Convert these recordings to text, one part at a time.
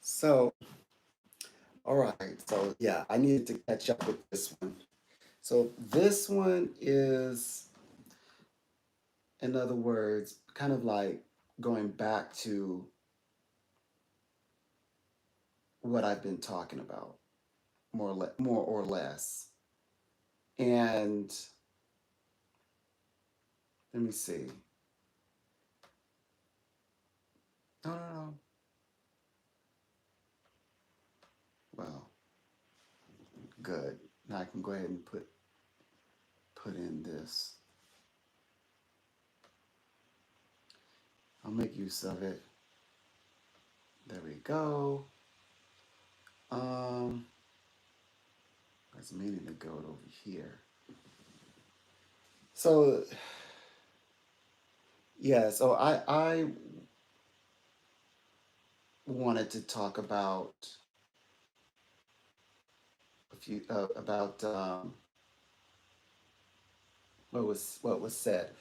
So, all right. So, yeah, I needed to catch up with this one. So, this one is, in other words, kind of like going back to what I've been talking about, more or less. And let me see. No, no, no. Well, good. Now I can go ahead and put in this. I'll make use of it. There we go. Um, I was meaning to go over here. So yeah, so I wanted to talk about what was said.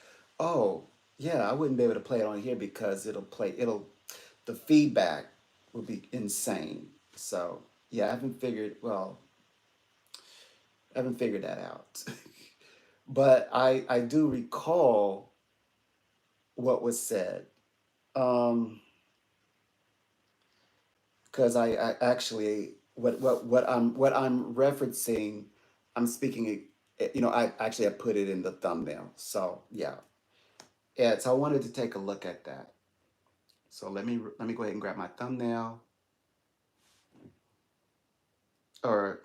Oh, yeah, I wouldn't be able to play it on here because the feedback would be insane. So yeah, I haven't figured that out. But I do recall what was said. Um, because I actually what I'm referencing, I'm speaking. I put it in the thumbnail. So yeah, yeah. So I wanted to take a look at that. So let me go ahead and grab my thumbnail, or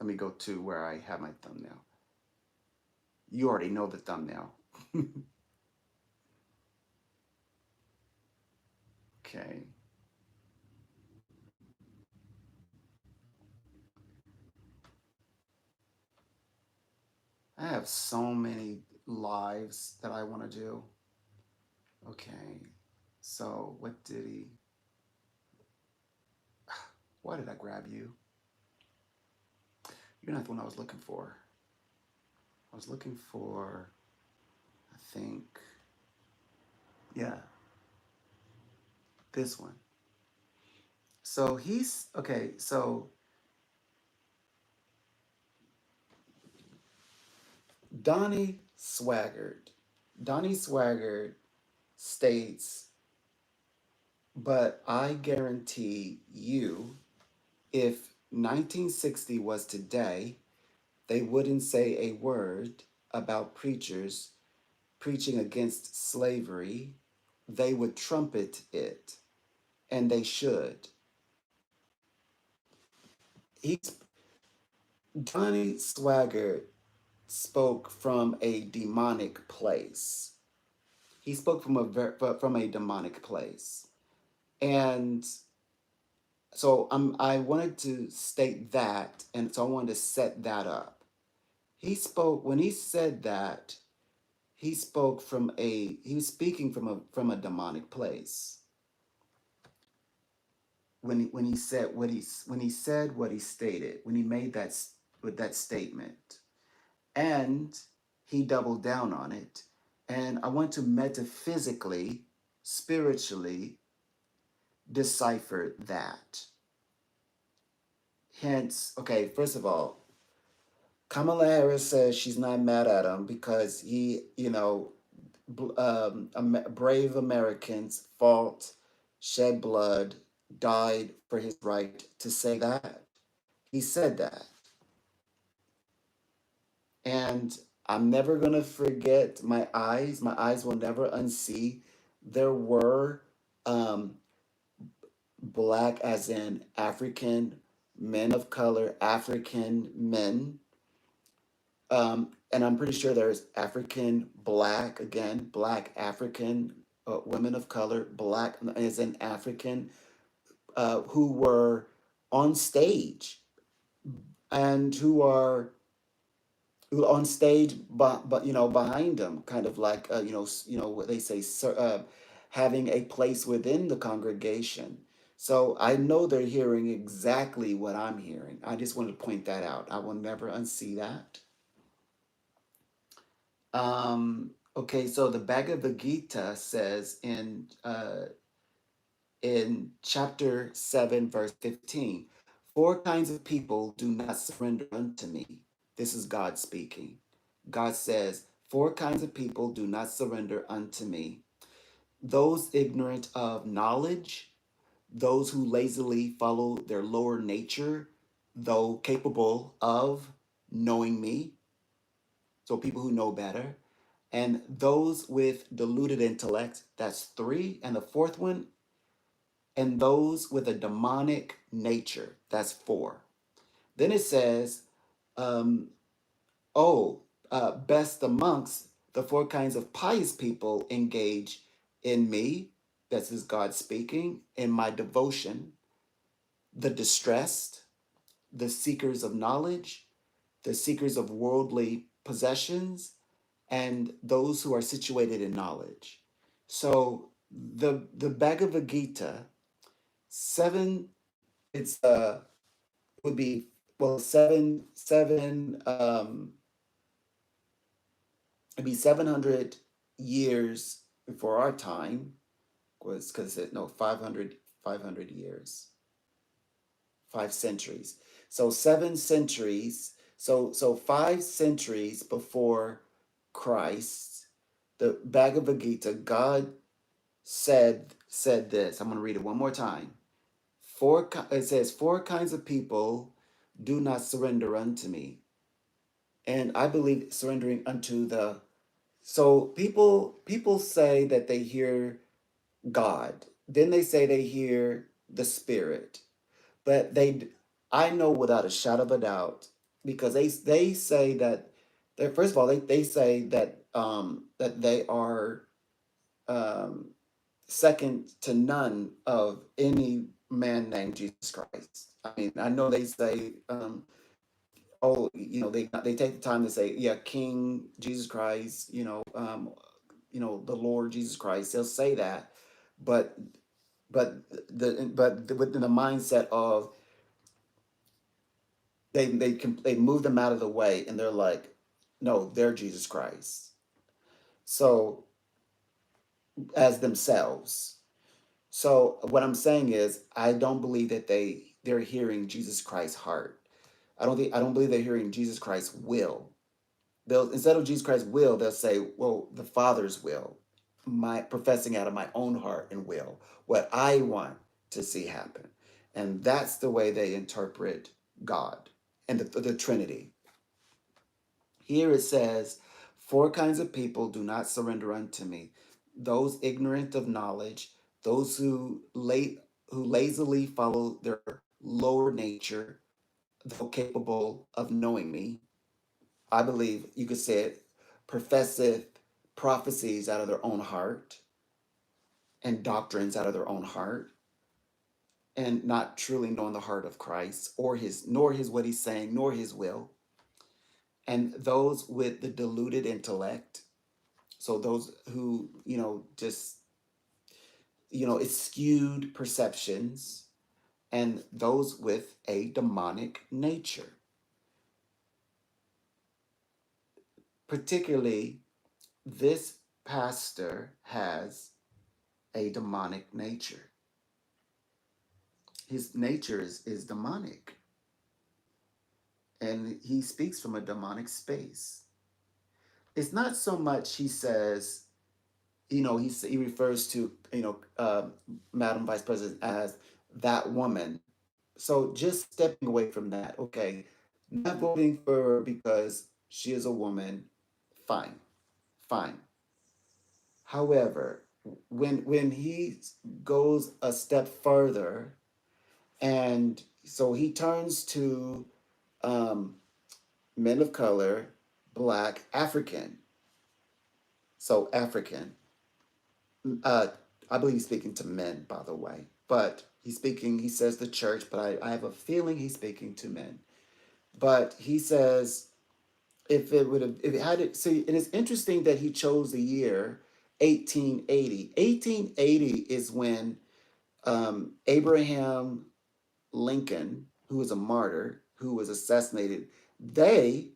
let me go to where I have my thumbnail. You already know the thumbnail. Okay. I have so many lives that I want to do. Okay. So what did he? Why did I grab you? You're not the one I was looking for. I was looking for, I think, yeah, this one. So he's okay. So Donnie Swaggart. Donnie Swaggart states, but I guarantee you, if 1960 was today, they wouldn't say a word about preachers preaching against slavery. They would trumpet it, and they should. He's Donnie Swaggart spoke from a demonic place. He spoke from a demonic place, and so I wanted to state that, and so I wanted to set that up. He spoke when he said that. He was speaking from a demonic place when he said what he stated, when he made with that statement, and he doubled down on it. And I want to metaphysically, spiritually decipher that. Hence, okay, first of all, Kamala Harris says she's not mad at him because brave Americans fought, shed blood, died for his right to say that. He said that. And I'm never going to forget my eyes. My eyes will never unsee. There were um, black, as in African men of color, African men. And I'm pretty sure there's African black, again, black African women of color, black as in African, who were on stage and who on stage, but behind them, kind of like what they say, having a place within the congregation. So I know they're hearing exactly what I'm hearing. I just want to point that out. I will never unsee that. Okay, so the Bhagavad Gita says in chapter 7, verse 15. Four kinds of people do not surrender unto me. This is God speaking. God says, four kinds of people do not surrender unto me. Those ignorant of knowledge, those who lazily follow their lower nature, though capable of knowing me, so people who know better, and those with deluded intellect, that's three, and the fourth one, and those with a demonic nature, that's four. Then it says, um, oh, best amongst the four kinds of pious people engage in me, this is God speaking, in my devotion, the distressed, the seekers of knowledge, the seekers of worldly possessions, and those who are situated in knowledge. So the Bhagavad Gita, seven, it's would be, well, seven it'd be 700 years before our time, was because it no 500 years, 5 centuries. So 7 centuries. So 5 centuries before Christ, the Bhagavad Gita, God said this. I'm going to read it one more time. It says, four kinds of people do not surrender unto me. And I believe surrendering unto the, so people say that they hear God. Then they say they hear the Spirit. But I know without a shadow of a doubt, because they say that they, first of all, they say that they are um, second to none of any man named Jesus Christ. I mean, I know they say, oh, they take the time to say, yeah, King Jesus Christ, the Lord Jesus Christ. They'll say that, but within the mindset of they move them out of the way, and they're like, no, they're Jesus Christ. So as themselves. So what I'm saying is, I don't believe that they're hearing Jesus Christ's heart. I don't believe they're hearing Jesus Christ's will. They'll, instead of Jesus Christ's will, they'll say, well, the Father's will, my professing out of my own heart and will, what I want to see happen. And that's the way they interpret God and the Trinity. Here it says, four kinds of people do not surrender unto me: those ignorant of knowledge, those who lazily follow their lower nature, though capable of knowing me. I believe you could say it, professeth prophecies out of their own heart and doctrines out of their own heart, and not truly knowing the heart of Christ, or his nor his what he's saying, nor his will. And those with the deluded intellect, so those who, just, it's skewed perceptions, and those with a demonic nature. Particularly, this pastor has a demonic nature. His nature is demonic, and he speaks from a demonic space. It's not so much he says, he refers to, Madam Vice President as that woman. So just stepping away from that, okay, not voting for her because she is a woman, fine, fine. However, when he goes a step further, and so he turns to um, men of color, black, African. So African. Uh, I believe he's speaking to men, by the way. But he says the church, but I have a feeling he's speaking to men. But he says, if it had it, see, and it's interesting that he chose the year 1880. 1880 is when Abraham Lincoln, who was a martyr, who was assassinated, they,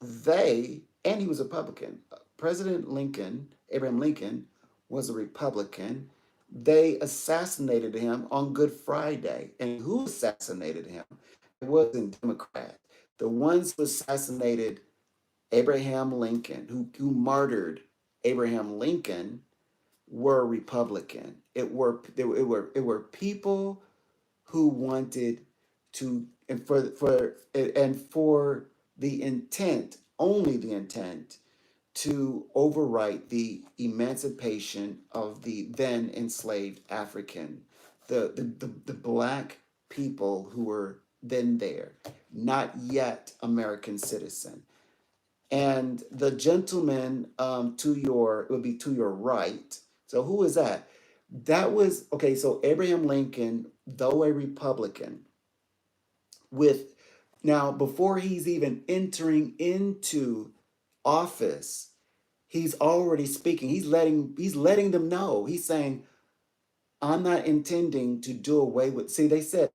and he was a Republican. President Lincoln, Abraham Lincoln, was a Republican, they assassinated him on Good Friday. And who assassinated him? It wasn't Democrat. The ones who assassinated Abraham Lincoln, who martyred Abraham Lincoln, were Republican. It were people who wanted to, and for the intent, only the intent, to overwrite the emancipation of the then enslaved African, the black people who were then there, not yet American citizen. And the gentleman, it would be to your right. So who is that? That was, okay, so Abraham Lincoln, though a Republican, with, now before he's even entering into office, he's already speaking. He's letting them know. He's saying, I'm not intending to do away with, see, they said,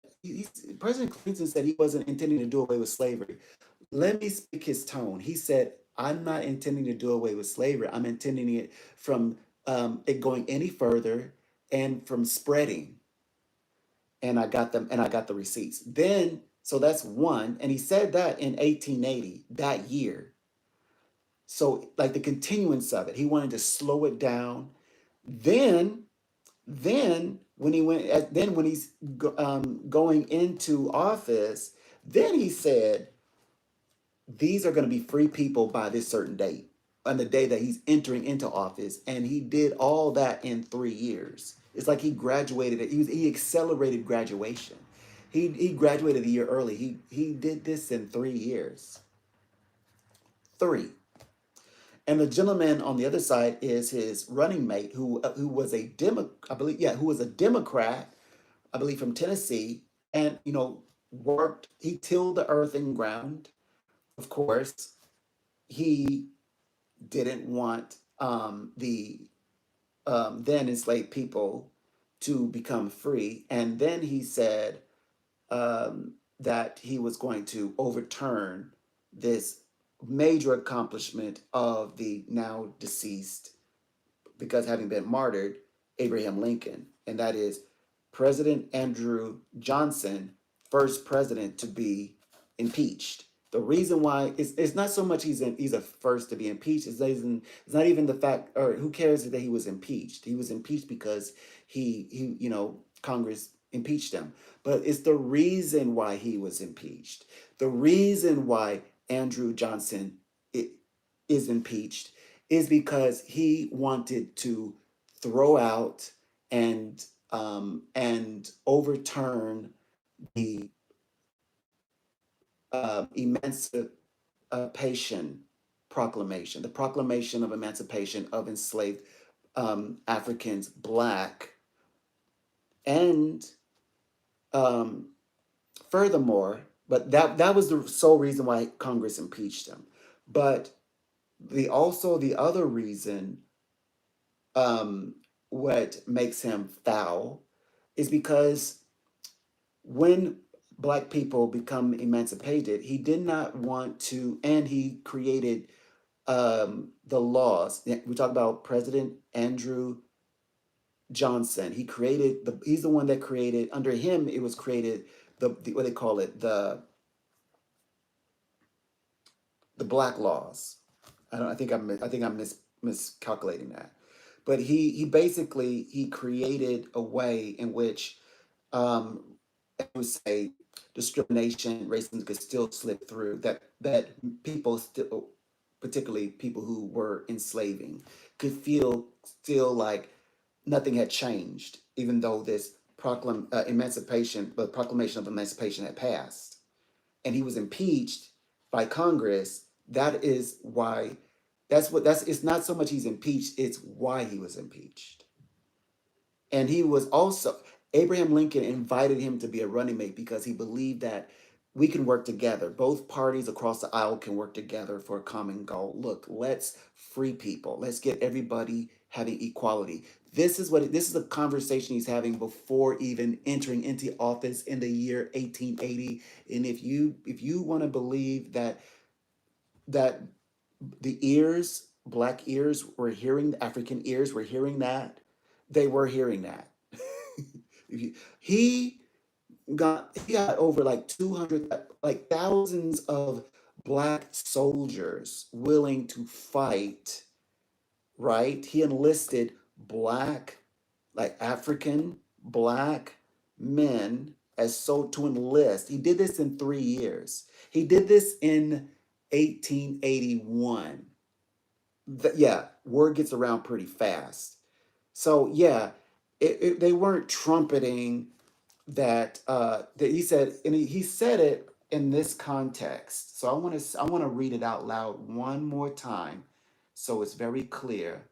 President Clinton said he wasn't intending to do away with slavery. Let me speak his tone. He said, I'm not intending to do away with slavery. I'm intending it from it going any further and from spreading. And I got them, and I got the receipts. Then, so that's one. And he said that in 1880, that year. So, like the continuance of it, he wanted to slow it down. Then, then when he's going into office, then he said, these are going to be free people by this certain date, on the day that he's entering into office. And he did all that in 3 years. It's like he graduated. He accelerated graduation. He graduated a year early. He did this in 3 years. Three. And the gentleman on the other side is his running mate, who was a I believe, yeah, who was a Democrat, I believe from Tennessee, and worked. He tilled the earth and ground. Of course, he didn't want the then enslaved people to become free. And then he said that he was going to overturn this major accomplishment of the now deceased, because having been martyred, Abraham Lincoln, and that is President Andrew Johnson, first president to be impeached. The reason why it's not so much he's a first to be impeached. It's not even the fact, or who cares that he was impeached. He was impeached because Congress impeached him. But it's the reason why he was impeached. The reason why Andrew Johnson is impeached is because he wanted to throw out and overturn the emancipation proclamation, the proclamation of emancipation of enslaved Africans, black, and um, furthermore, but that was the sole reason why Congress impeached him. But the other reason, um, what makes him foul, is because when black people become emancipated, he did not want to, and he created the laws. We talk about President Andrew Johnson. He's the one that created, under him, it was created, the what they call it, the black laws. I think I'm miscalculating that. But he basically he created a way in which, um, I would say, discrimination, racism could still slip through. That people still, particularly people who were enslaving, could feel still like nothing had changed, even though this the proclamation of emancipation had passed, and he was impeached by Congress. That is why. It's not so much he's impeached; it's why he was impeached. And he was also, Abraham Lincoln invited him to be a running mate because he believed that we can work together. Both parties across the aisle can work together for a common goal. Look, let's free people. Let's get everybody having equality. This is a conversation he's having before even entering into office in the year 1880. And if you want to believe that the black ears were hearing, African ears were hearing that, they were hearing that. He he got over like 200, like thousands of black soldiers willing to fight, right? He enlisted black, like African black men as so to enlist. He did this in 3 years. He did this in 1881. Yeah, word gets around pretty fast. So yeah, they weren't trumpeting that he said, and he said it in this context. So I want to read it out loud one more time, so it's very clear.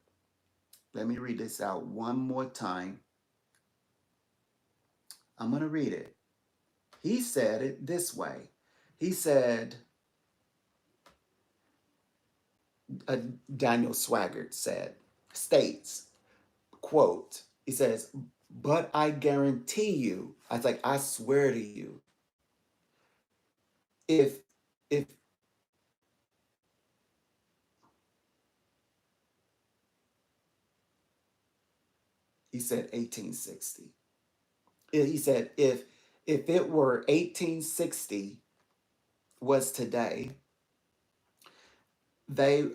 Let me read this out one more time. I'm going to read it. He said it this way. He said, uh, Daniel Swaggart states, quote, he says, but I guarantee you, I was like, I swear to you, if if he said 1860. He said if it were 1860 was today, I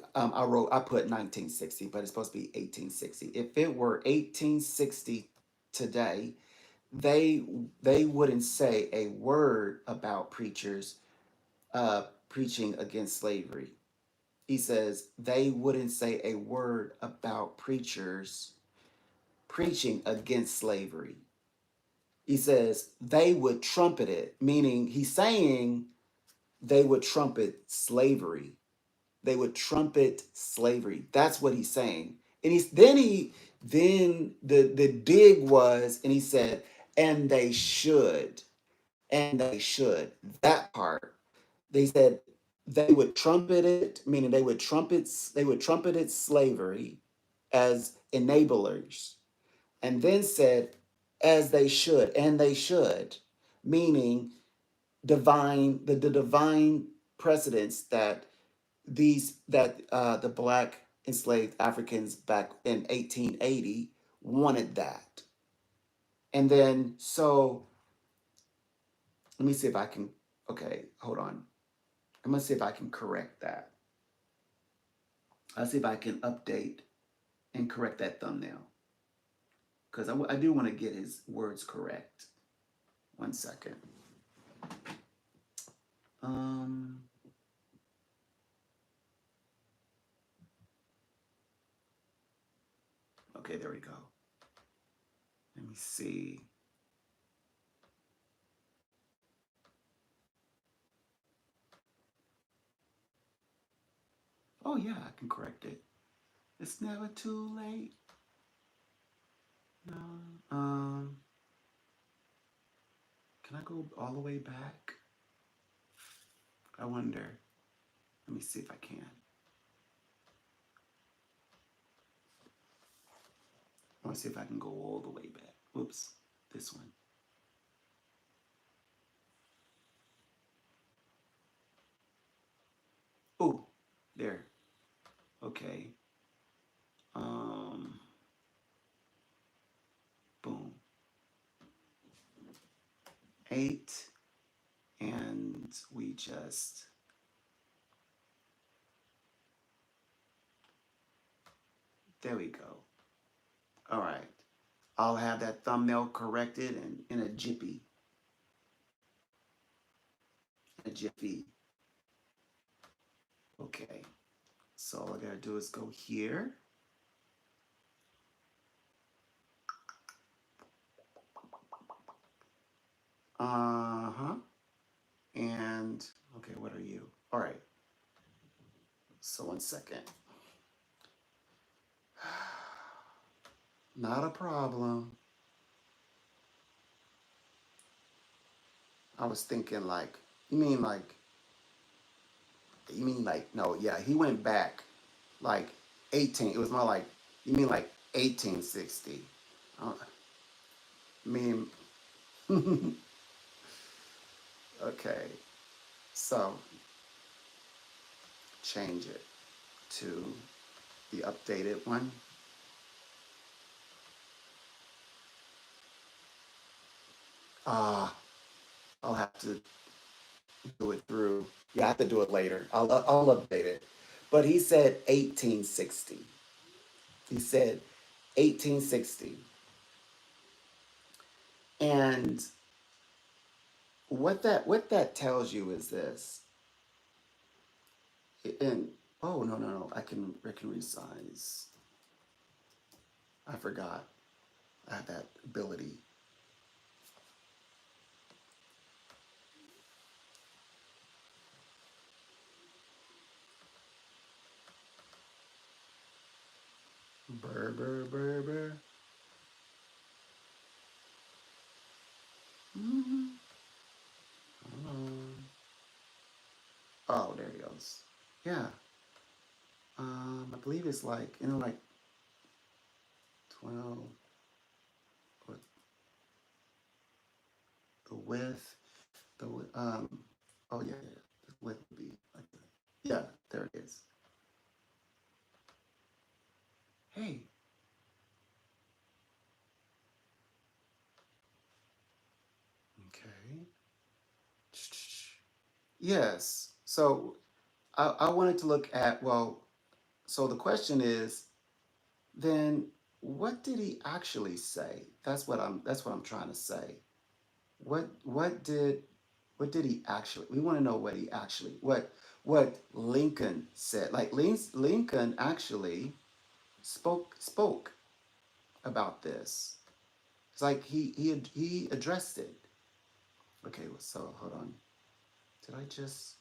put 1960, but it's supposed to be 1860. If it were 1860 today, they they wouldn't say a word about preachers preaching against slavery. He says they wouldn't say a word about preachers preaching against slavery. He says they would trumpet it, meaning he's saying they would trumpet slavery. They would trumpet slavery. That's what he's saying. And then the dig was, and he said, and they should, and they should. That part. They said they would trumpet it, meaning they would trumpet it slavery as enablers, and then said, as they should, and they should, meaning the divine precedence that the black enslaved Africans back in 1880 wanted that. And then so let me see if I can, okay, hold on. I'm gonna see if I can correct that. I'll see if I can update and correct that thumbnail, because I do want to get his words correct. One second. Um, okay, there we go. Let me see. Oh yeah, I can correct it. It's never too late. No. Can I go all the way back? I wonder. Let me see if I can. I want to see if I can go all the way back. Whoops, this one. Oh, there. Okay. Um, boom. 8, and we just. There we go. All right. I'll have that thumbnail corrected and in a jiffy. A jiffy. Okay. So all I gotta do is go here. Uh-huh. And okay, what are you? All right. So 1 second. Not a problem. I was thinking like, you mean like, no, yeah, he went back like 18. It was more like, you mean like 1860. I mean, okay. So change it to the updated one. Ah, I'll have to do it through. Yeah, I have to do it later. I'll update it. But he said 1860. He said 1860. And what that tells you is this. And oh no, I can resize. I forgot. I have that ability. Burr burr burr burr. Mm-hmm. Oh, there he goes. Yeah. I believe it's like like 12. Or the width. Oh yeah. The width would be like that. Yeah, there it is. Hey. Okay. Yes. So I wanted to look at, well, so the question is, then what did he actually say? That's what I'm trying to say. What did he actually, we want to know what he actually, what Lincoln said. Like Lincoln actually spoke about this. It's like he addressed it. Okay, so hold on. Did I just,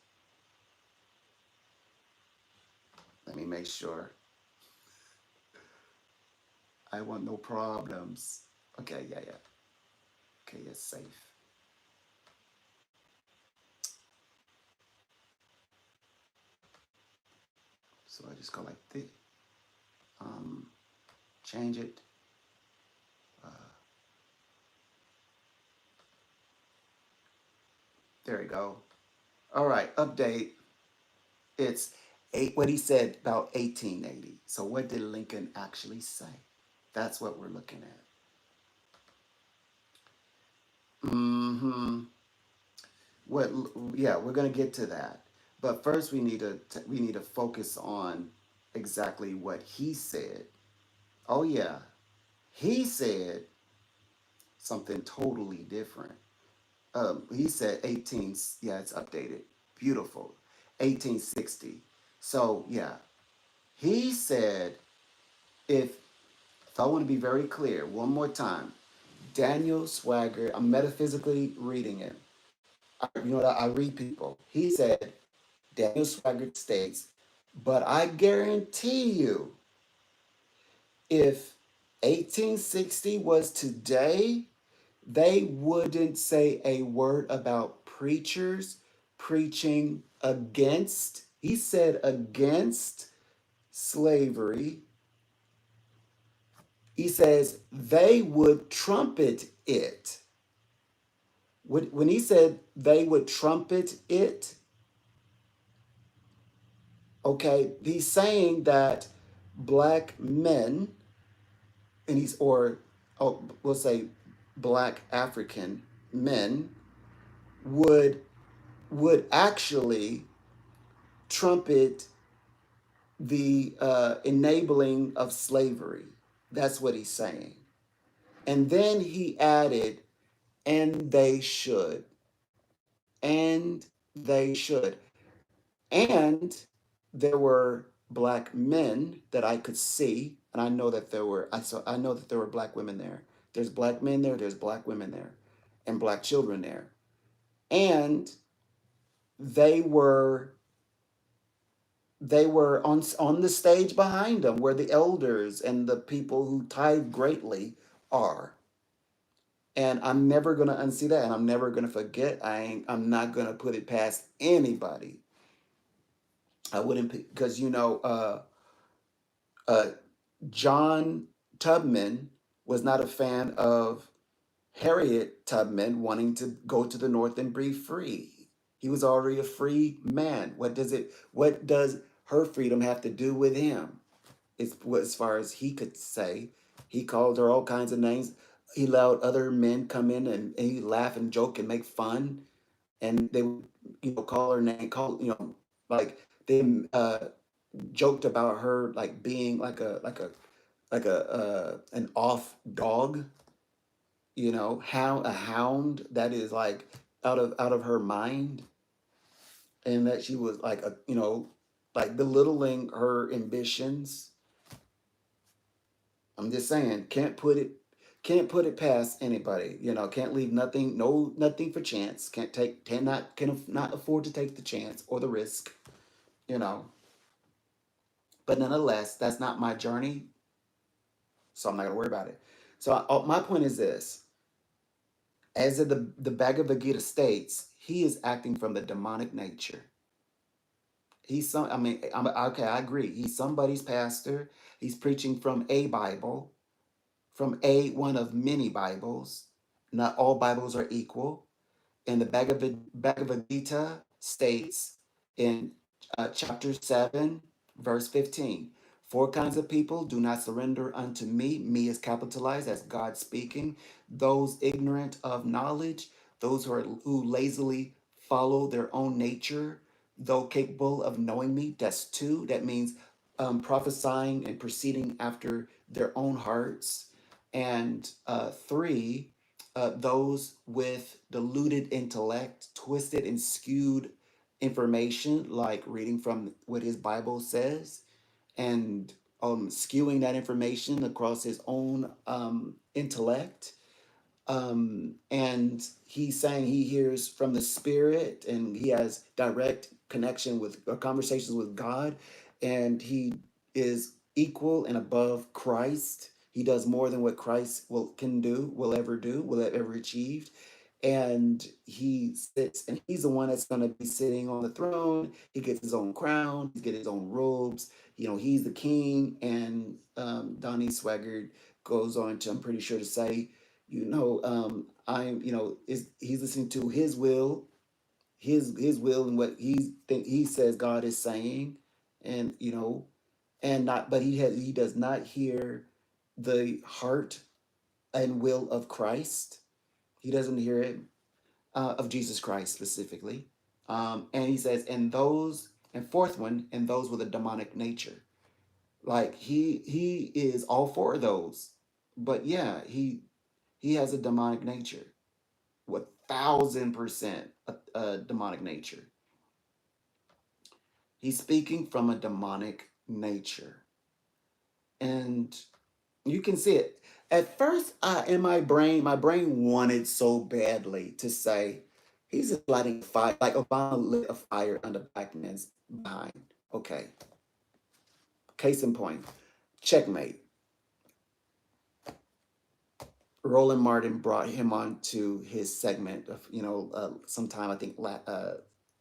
let me make sure. I want no problems. Okay, yeah. Okay, it's safe. So I just go like this. Um, change it. Uh, there we go. All right, update. It's eight. What he said about 1880. So what did Lincoln actually say? That's what we're looking at. Mm-hmm. What? Yeah, we're gonna get to that. But first, we need to focus on exactly what he said. Oh yeah, he said something totally different. He said 18. Yeah, it's updated. Beautiful. 1860. So yeah, he said if so I want to be very clear one more time. Daniel Swaggart, I'm metaphysically reading it. You know what? I read people. He said, Daniel Swaggart states, but I guarantee you, if 1860 was today, they wouldn't say a word about preachers preaching against, he said, against slavery. He says they would trumpet it. When he said they would trumpet it, okay, he's saying that black men, and we'll say black African men, would would actually trumpet the enabling of slavery. That's what he's saying. And then he added, and they should. And they should. And there were black men that I could see, and I know that I know that there were black women there. There's black men there, there's black women there, and black children there. And they were they were on the stage behind them where the elders and the people who tithe greatly are. And I'm never gonna unsee that, and I'm never gonna forget. I'm not gonna put it past anybody. I wouldn't, because uh, John Tubman was not a fan of Harriet Tubman wanting to go to the North and be free. He was already a free man. What does her freedom have to do with him? As far as he could say, he called her all kinds of names. he allowed other men come in, and he laugh and joke and make fun, and they would, call her name, like they joked about her like being like a an off dog, a hound that is like out of her mind, and that she was like like belittling her ambitions. I'm just saying, can't put it past anybody. Can't leave nothing, no nothing for chance. Cannot afford to take the chance or the risk. You know, but nonetheless, that's not my journey, so I'm not gonna worry about it. So my point is this: as the Bhagavad Gita states, he is acting from the demonic nature. He's some. I mean, okay. I agree. He's somebody's pastor. He's preaching from a Bible, from a one of many Bibles. Not all Bibles are equal. And the Bhagavad Gita states in chapter 7, verse 15, four kinds of people do not surrender unto me. Me is capitalized as God speaking. Those ignorant of knowledge, those who lazily follow their own nature, though capable of knowing me. That's two. That means prophesying and proceeding after their own hearts. And three, those with deluded intellect, twisted and skewed information, like reading from what his Bible says, and skewing that information across his own intellect. And he's saying he hears from the Spirit, and he has direct connection with conversations with God, and he is equal and above Christ. He does more than what Christ will ever achieve. And he sits, and he's the one that's going to be sitting on the throne. He gets his own crown, he gets his own robes. He's the king. And Donnie Swaggart goes on to, I'm pretty sure, to say, is he's listening to his will and what he says God is saying. And and not but he does not hear the heart and will of Christ. He doesn't hear it, of Jesus Christ specifically. And he says, and fourth one, and those with a demonic nature. Like he is all for those, but yeah, he has a demonic nature, 1,000% a demonic nature. He's speaking from a demonic nature. And you can see it. At first, in my brain wanted so badly to say, he's just lighting a fire, like Obama lit a fire under black men's behind. Okay, case in point, checkmate. Roland Martin brought him on to his segment of, sometime, I think,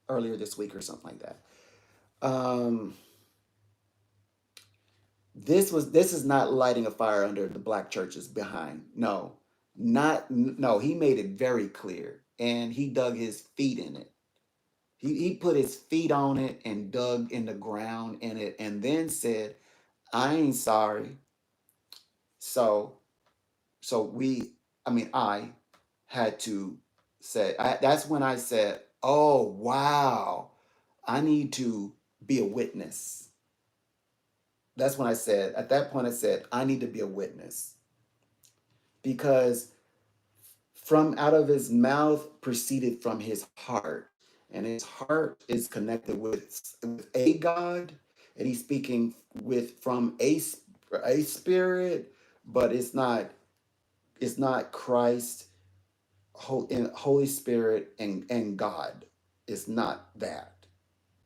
earlier this week or something like that. Um, this is not lighting a fire under the black churches behind. No, no. He made it very clear, and he dug his feet in it. He put his feet on it and dug in the ground in it, and then said, "I ain't sorry." So I had to say, that's when I said, "Oh wow, I need to be a witness." That's when I said, at that point, I said, I need to be a witness, because from out of his mouth proceeded from his heart, and his heart is connected with a God, and he's speaking from a spirit, but it's not Christ, Holy Spirit, and God. It's not that.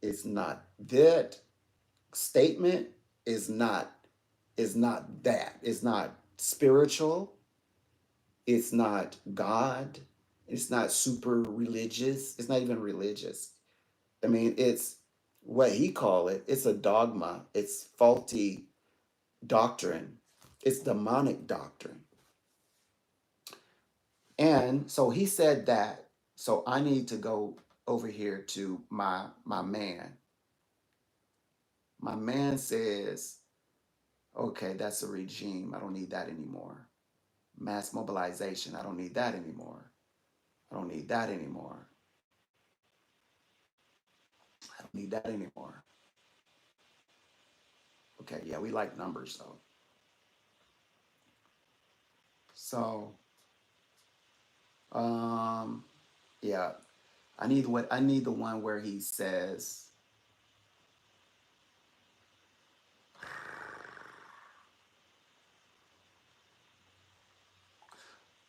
It's not that statement. Is not that. It's not spiritual. It's not God. It's not super religious. It's not even religious. I mean, it's what he call it. It's a dogma. It's faulty doctrine. It's demonic doctrine. And so he said that. So I need to go over here to my man. My man says, okay, that's a regime. I don't need that anymore. Mass mobilization. I don't need that anymore. I don't need that anymore. I don't need that anymore. Okay, yeah, we like numbers though. So, um, yeah, I need the one where he says,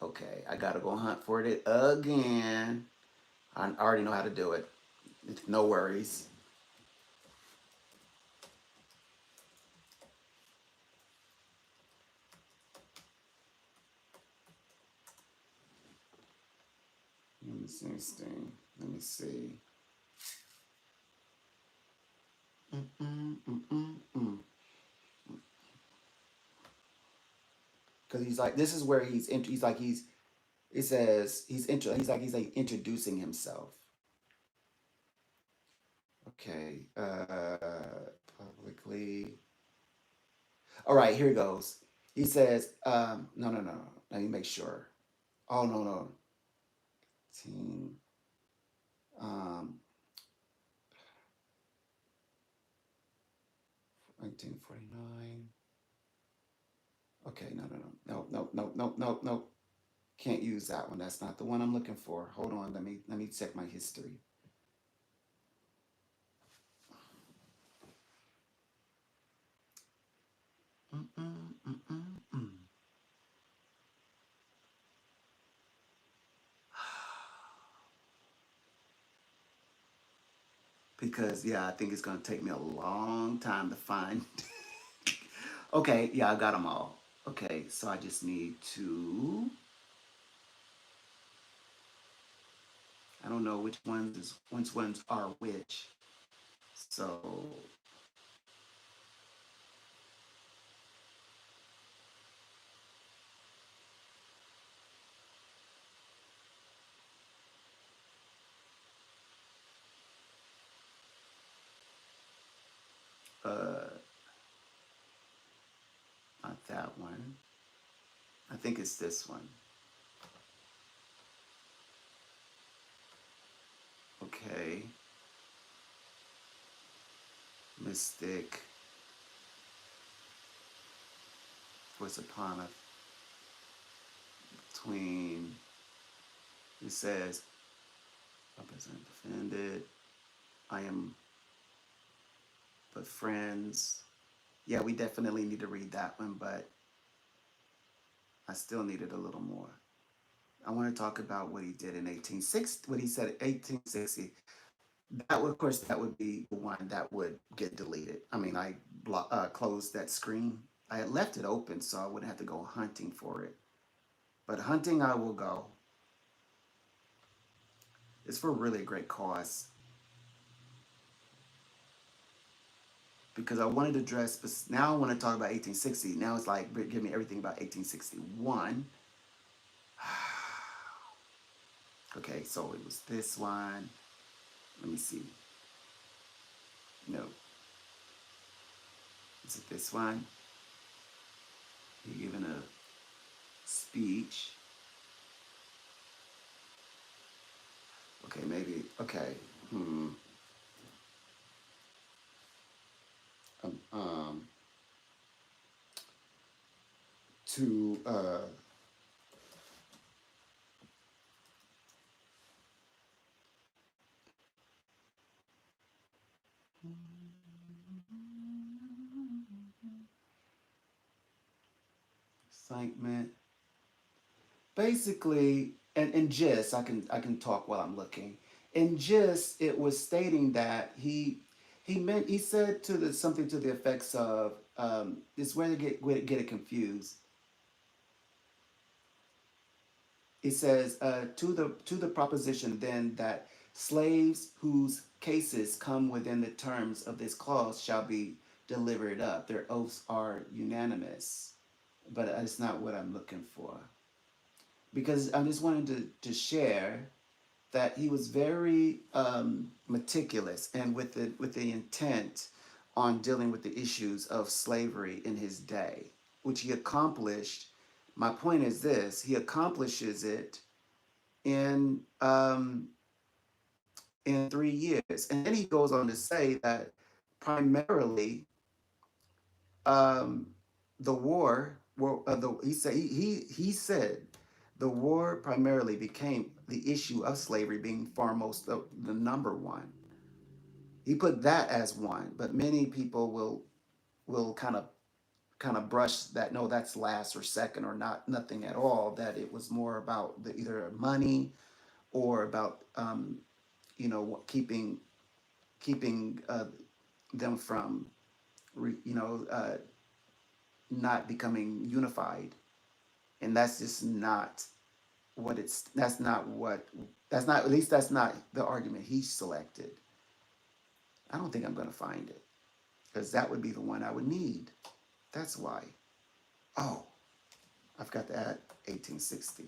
okay, I gotta go hunt for it again. I already know how to do it. No worries. Let me see. Let me see. Because he's like, this is where he's like it says he's like introducing himself. Okay, publicly. All right, here goes. He says, no. Let me make sure. Oh no. Team, um, 1949. Okay, no. Can't use that one. That's not the one I'm looking for. Hold on. Let me check my history. Mm-mm. Because yeah, I think it's gonna take me a long time to find. Okay, yeah, I got them all. Okay, so I just need to. I don't know which ones are which. So uh, not that one. I think it's this one. Okay, mystic was upon a between. It says, "Represent defended. I am but friends." Yeah, we definitely need to read that one, but I still needed a little more. I want to talk about what he did in 1860, what he said in 1860. That would, of course, that would be the one that would get deleted. I mean, closed that screen. I had left it open so I wouldn't have to go hunting for it. But hunting, I will go. It's for really a great cause because I wanted to address, but now I want to talk about 1860. Now it's like, give me everything about 1861. Okay, so it was this one. Let me see. No. Is it this one? You're giving a speech. Okay, maybe. Okay. Hmm. Um, um to excitement. Basically, and in gist, I can talk while I'm looking. In gist, it was stating that he said to the something to the effects of it's where they get it confused. He says to the proposition then that slaves whose cases come within the terms of this clause shall be delivered up. Their oaths are unanimous, but it's not what I'm looking for because I just wanted to share that he was very meticulous and with the intent on dealing with the issues of slavery in his day, which he accomplished My point is this: he accomplishes it in um, in 3 years, and then he goes on to say that primarily um, the war. Well, he said the war primarily became the issue of slavery being foremost the number one. He put that as one, but many people will kind of brush that, no, that's last or second or not, nothing at all, that it was more about either money or about keeping them from re, you know not becoming unified. And that's just not what it's that's not, at least that's not the argument he selected. I don't think I'm going to find it, because that would be the one I would need. That's why. Oh, I've got to add 1860.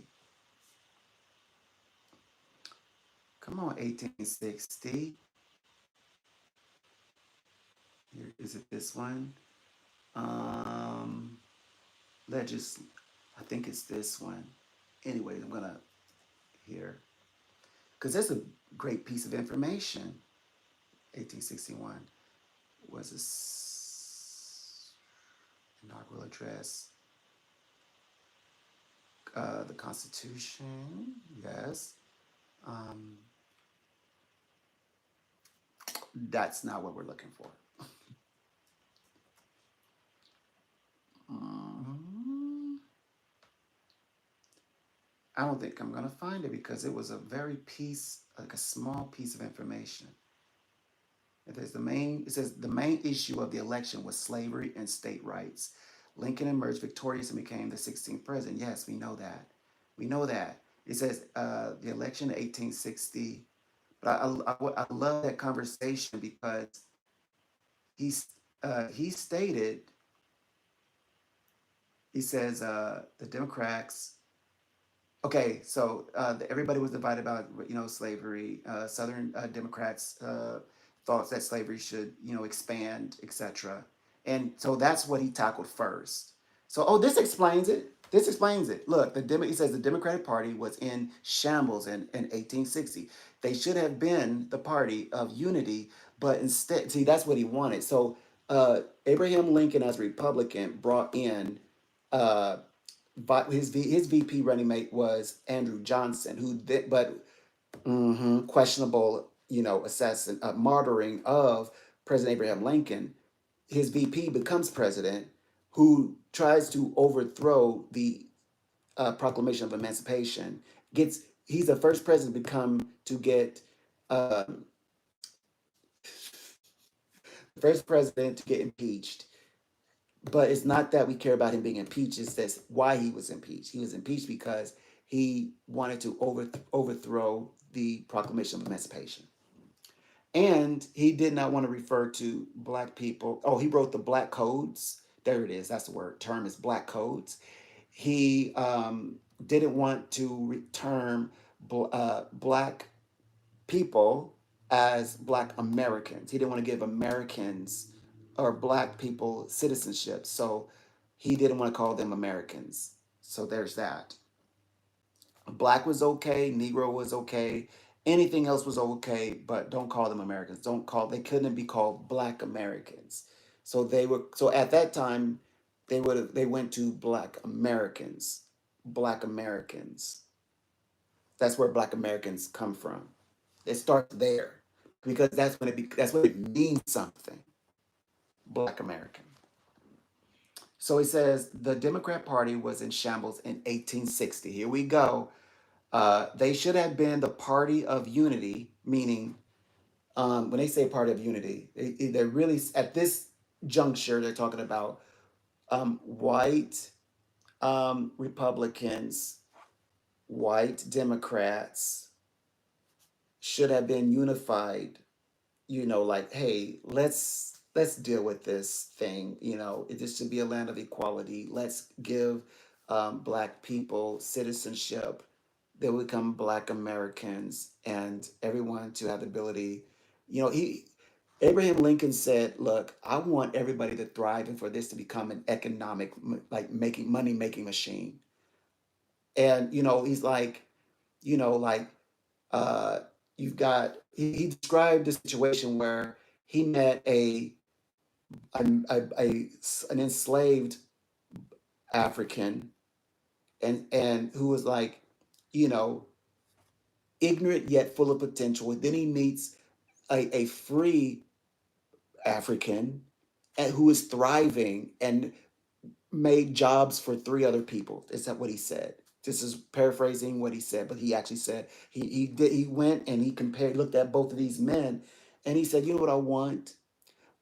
Come on, 1860. Here, is it this one? Um, Legis. I think it's this one. Anyway, I'm gonna here, because there's a great piece of information. 1861 was inaugural address. The Constitution, yes. Um, that's not what we're looking for. Mhm. I don't think I'm gonna find it, because it was a very piece, like a small piece of information. It says the main issue of the election was slavery and state rights. Lincoln emerged victorious and became the 16th president. Yes, we know that. We know that. It says the election in 1860. But I love that conversation, because he's he stated, he says the Democrats. Okay, so everybody was divided about slavery. Southern Democrats thought that slavery should expand, etc. And so that's what he tackled first. So this explains it. This explains it. Look, he says the Democratic Party was in shambles in 1860. They should have been the party of unity, but instead, see, that's what he wanted. So Abraham Lincoln, as a Republican, brought in uh, but his VP running mate was Andrew Johnson, who did, but questionable, assassin, martyring of President Abraham Lincoln. His VP becomes president, who tries to overthrow the Proclamation of Emancipation. Gets He's the first president to get um, the first president to get impeached. But it's not that we care about him being impeached. It's this why he was impeached. He was impeached because he wanted to overthrow the Proclamation of Emancipation. And he did not want to refer to black people. Oh, he wrote the Black Codes. There it is. That's the word. Term is Black Codes. He didn't want to term black people as black Americans. He didn't want to give Americans or black people citizenship. So he didn't want to call them Americans. So there's that. Black was okay, Negro was okay, anything else was okay, but don't call them Americans. They couldn't be called black Americans. So at that time they went to black Americans. Black Americans. That's where black Americans come from. It starts there, because that's what it means something. Black American. So he says the Democrat Party was in shambles in 1860. Here we go. They should have been the party of unity, meaning when they say party of unity, they're really, at this juncture, they're talking about white Republicans, white Democrats should have been unified. Like, hey, let's deal with this thing. It just should be a land of equality. Let's give black people citizenship. They will become black Americans, and everyone to have the ability. He Abraham Lincoln said, "Look, I want everybody to thrive, and for this to become an economic, like making money making machine. And he's like, like, uh, you've got he described a situation where he met an enslaved African, and who was like, you know, ignorant yet full of potential. Then he meets a free African and who is thriving and made jobs for three other people. Is that what he said? This is paraphrasing what he said, but he actually said he went and he compared, looked at both of these men, and he said, you know what I want?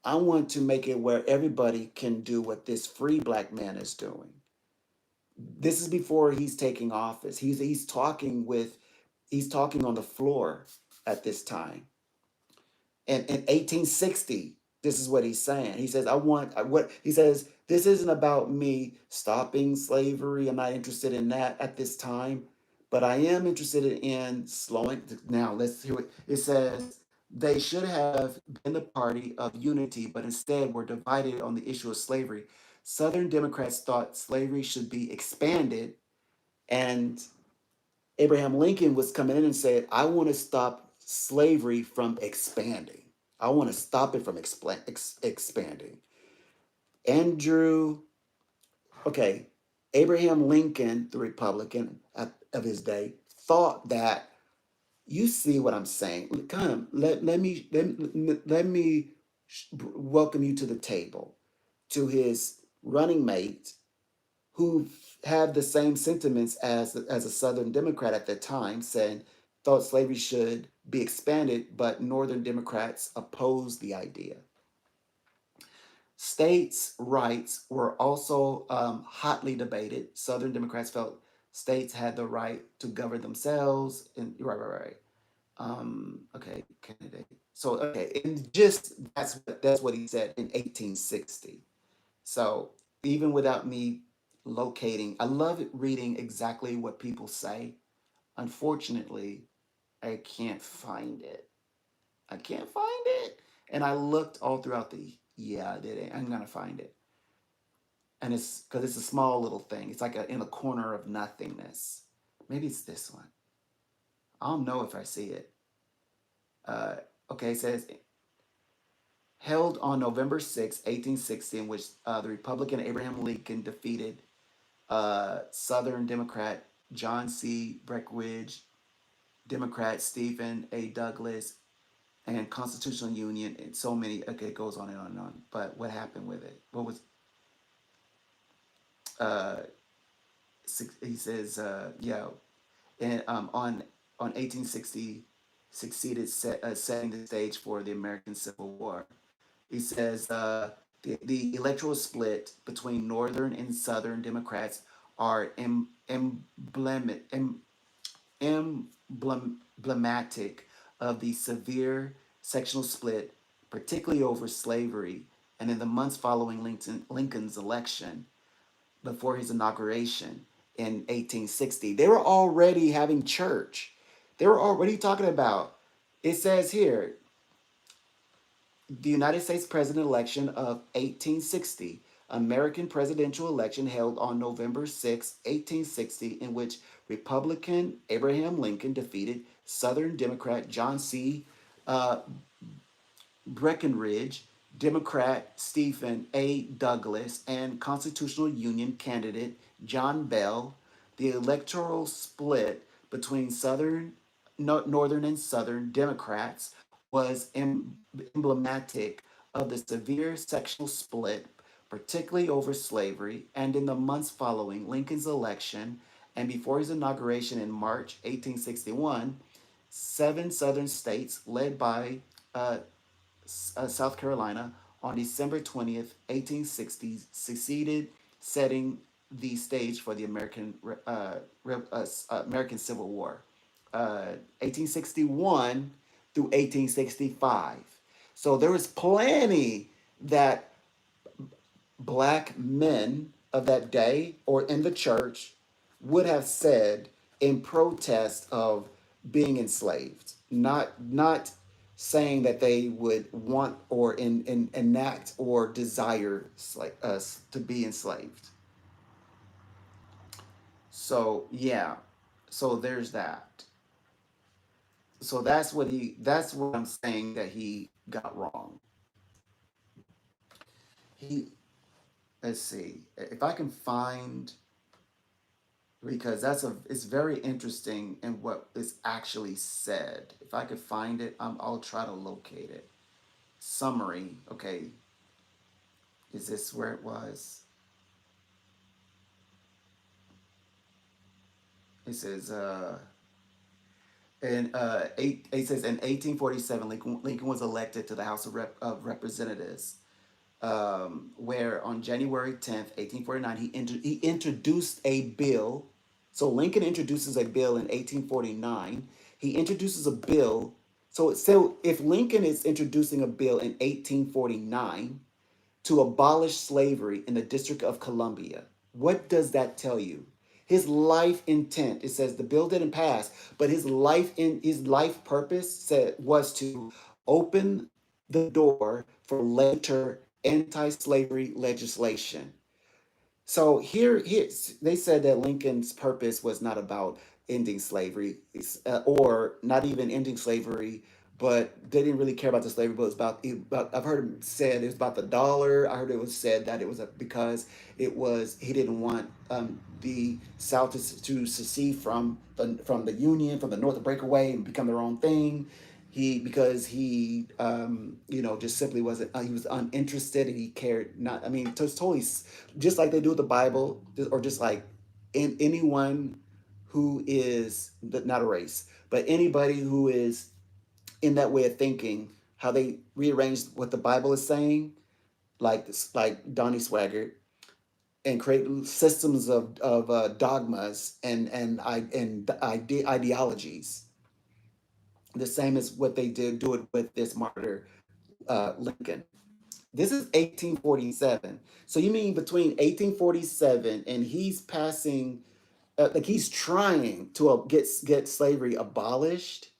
I want to make it where everybody can do what this free black man is doing. This is before he's taking office. He's talking on the floor at this time. And in 1860, this is what he's saying. He says, what he says, this isn't about me stopping slavery. I'm not interested in that at this time, but I am interested in slowing. Now, let's hear what it says. They should have been the party of unity, but instead were divided on the issue of slavery. Southern Democrats thought slavery should be expanded, and Abraham Lincoln was coming in and said, I want to stop slavery from expanding. I want to stop it from expanding. Andrew, okay, Abraham Lincoln, the Republican of his day, thought that, you see what I'm saying? Come, let me welcome you to the table, to his running mate, who had the same sentiments as a Southern Democrat at the time, saying thought slavery should be expanded, but Northern Democrats opposed the idea. States' rights were also hotly debated. Southern Democrats felt states had the right to govern themselves, and right. Okay, candidate. So okay, and just that's what he said in 1860. So even without me locating, I love reading exactly what people say. Unfortunately, I can't find it. I can't find it. And I looked all throughout yeah, I did it. I'm gonna find it. And it's because it's a small little thing. It's like in a corner of nothingness. Maybe it's this one. I don't know if I see it. Uh, okay, it says held on November 6, 1860, in which the Republican Abraham Lincoln defeated Southern Democrat John C. Breckinridge, Democrat Stephen A. Douglas, and Constitutional Union, and so many. Okay, it goes on and on and on. But what happened with it? What was uh, he says? Yeah, and on 1860 succeeded setting the stage for the American Civil War. He says the electoral split between Northern and Southern Democrats are emblematic of the severe sectional split, particularly over slavery, and in the months following Lincoln's election, before his inauguration in 1860. They were already having church. They were already talking about. It says here, the United States president election of 1860, American presidential election held on November 6, 1860, in which Republican Abraham Lincoln defeated Southern Democrat John C. Uh, Breckinridge, Democrat Stephen A. Douglas, and Constitutional Union candidate John Bell. The electoral split between Northern and Southern Democrats was emblematic of the severe sectional split, particularly over slavery, and in the months following Lincoln's election and before his inauguration in March 1861, seven Southern states, led by South Carolina, on December 20th, 1860, succeeded setting the stage for the American Civil War, 1861 through 1865. So there was plenty that black men of that day or in the church would have said in protest of being enslaved, not saying that they would want or enact or desire us to be enslaved. So yeah, so there's that. So that's what I'm saying that he got wrong. He Let's see if I can find, because it's very interesting in what is actually said. If I could find it, I'll try to locate it. Summary. Okay, is this where it was? It says it says in 1847 Lincoln was elected to the House of Representatives, where on January 10th, 1849, he introduced a bill. So Lincoln introduces a bill in 1849. He introduces a bill. So if Lincoln is introducing a bill in 1849 to abolish slavery in the District of Columbia, what does that tell you? His life intent, it says the bill didn't pass, but his life purpose said was to open the door for later anti-slavery legislation. So here they said that Lincoln's purpose was not about ending slavery, or not even ending slavery, but they didn't really care about the slavery. But it was about I've heard it said it was about the dollar. I heard it was said that it was because he didn't want the South to secede from the Union, from the North, to break away and become their own thing. Because he just simply wasn't, he was uninterested, and he cared not. I mean, it's totally just like they do with the Bible, or just like in anyone who is not a race, but anybody who is in that way of thinking, how they rearrange what the Bible is saying, like Donnie Swaggart, and create systems of dogmas and ideologies. The same as what they did do it with this martyr, Lincoln. This is 1847. So you mean between 1847 and he's passing, like he's trying to get slavery abolished,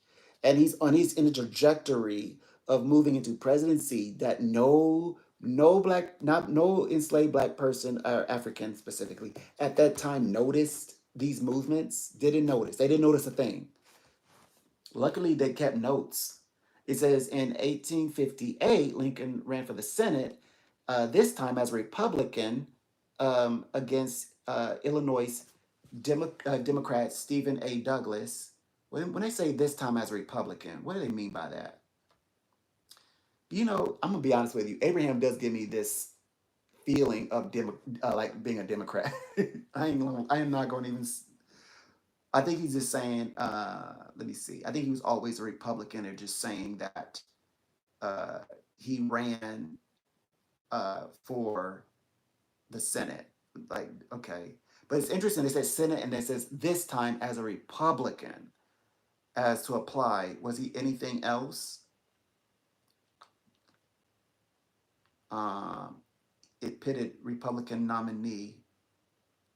and he's in a trajectory of moving into presidency that no black, not no enslaved black person, or African specifically at that time, noticed these movements. They didn't notice a thing. Luckily, they kept notes. It says in 1858, Lincoln ran for the Senate, this time as a Republican, against Illinois Democrat Stephen A. Douglas. When they say this time as a Republican, what do they mean by that? I'm gonna be honest with you. Abraham does give me this feeling of like being a Democrat. I am not going to even. I think he's just saying. Let me see. I think he was always a Republican, or just saying that uh, he ran for the Senate. Like, okay, but it's interesting. It says Senate, and it says this time as a Republican, as to apply. Was he anything else? Um, it pitted Republican nominee,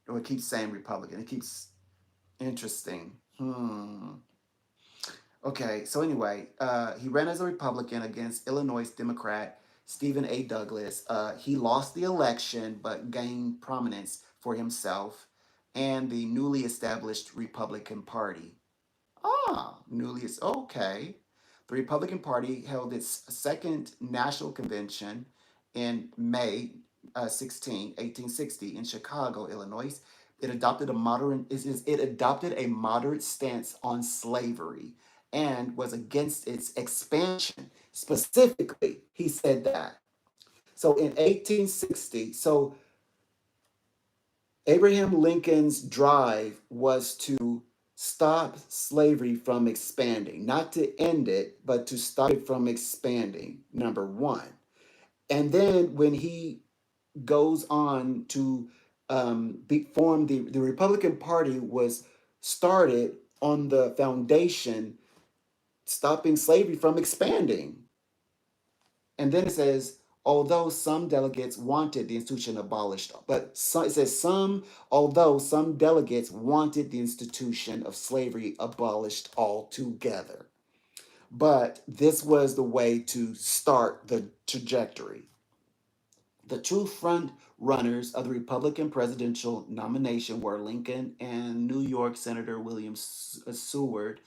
or it keeps saying Republican. It keeps interesting. Okay, so anyway, he ran as a Republican against Illinois Democrat Stephen A. Douglas. He lost the election but gained prominence for himself and the newly established Republican Party. Okay. The Republican Party held its second national convention in May 16, 1860 in Chicago, Illinois. It adopted a moderate stance on slavery and was against its expansion. Specifically, he said that. So in 1860, so Abraham Lincoln's drive was to stop slavery from expanding, not to end it, but to stop it from expanding, number one. And then when he goes on to form the Republican Party, was started on the foundation stopping slavery from expanding. And then it says, although some delegates wanted the institution abolished, it says although some delegates wanted the institution of slavery abolished altogether. But this was the way to start the trajectory. The two front runners of the Republican presidential nomination were Lincoln and New York Senator William Seward.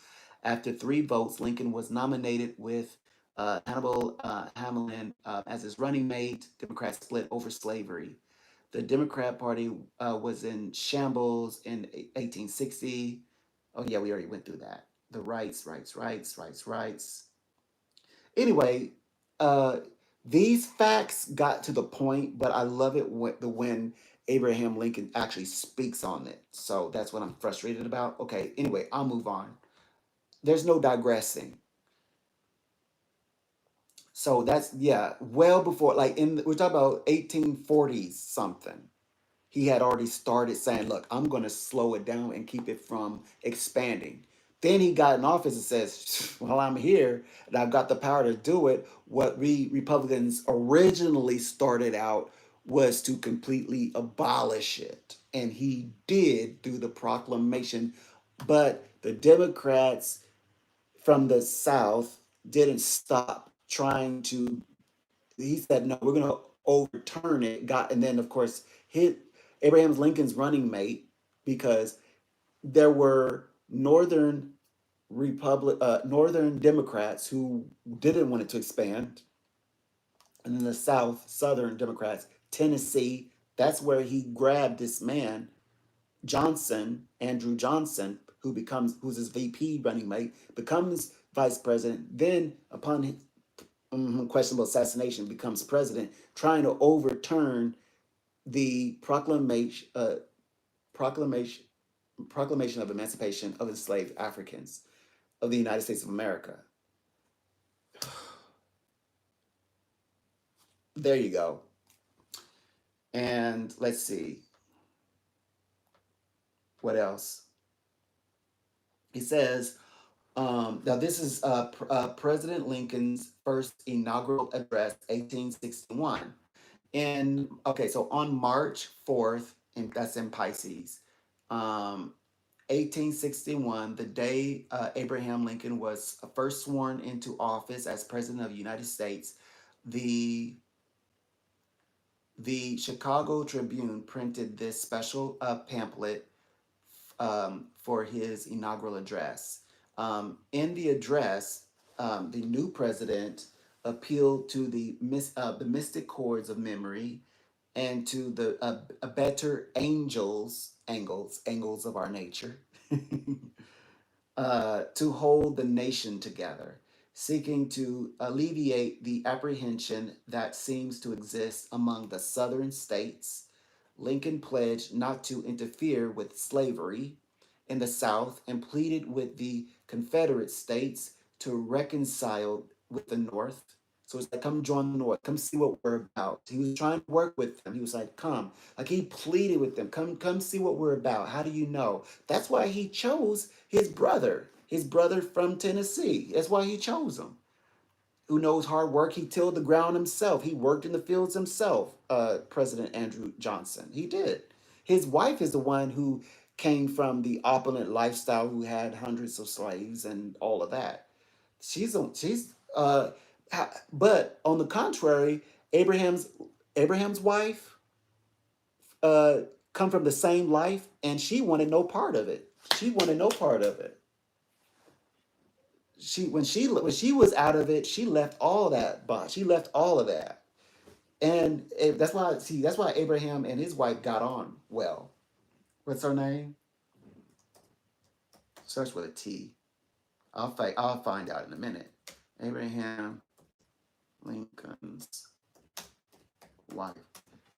After three votes, Lincoln was nominated with Hannibal Hamlin as his running mate. Democrats split over slavery. The Democrat Party was in shambles in 1860. Oh, yeah, we already went through that. The rights. Anyway, uh, these facts got to the point, but I love it when Abraham Lincoln actually speaks on it. So that's what I'm frustrated about. Okay, anyway, I'll move on. There's no digressing. So that's yeah, well before like we're talking about 1840s something. He had already started saying, look, I'm going to slow it down and keep it from expanding. Then he got in office and says, well, I'm here and I've got the power to do it. What we Republicans originally started out was to completely abolish it. And he did through the proclamation. But the Democrats from the South didn't stop trying to, he said, no, we're going to overturn it. And then, of course, hit Abraham Lincoln's running mate because there were northern Democrats who didn't want it to expand, and then the southern Democrats, Tennessee. That's where he grabbed this man, Andrew Johnson, who's his VP running mate, becomes vice president. Then, upon questionable assassination, becomes president, trying to overturn the proclamation proclamation of emancipation of enslaved Africans of the United States of America. There you go. And let's see what else. He says, now this is President Lincoln's first inaugural address, 1861. And okay, so on March 4th, and that's in Pisces, 1861, the day Abraham Lincoln was first sworn into office as President of the United States, the the Chicago Tribune printed this special pamphlet for his inaugural address. In the address, the new president appealed to the mystic chords of memory and to the better angles of our nature, to hold the nation together, seeking to alleviate the apprehension that seems to exist among the southern states. Lincoln pledged not to interfere with slavery in the South and pleaded with the Confederate states to reconcile with the North. So it's like, come join the North, come see what we're about. He was trying to work with them. He was like, come. Like he pleaded with them, come see what we're about. How do you know? That's why he chose his brother from Tennessee. That's why he chose him. Who knows hard work? He tilled the ground himself. He worked in the fields himself, President Andrew Johnson. He did. His wife is the one who came from the opulent lifestyle, who had hundreds of slaves and all of that. She's but on the contrary, Abraham's Abraham's wife uh come from the same life, and she wanted no part of it. She wanted no part of it. When she was out of it, she left all that, but she left all of that. And that's why Abraham and his wife got on well. What's her name? Starts with a T. I'll find out in a minute. Abraham Lincoln's wife.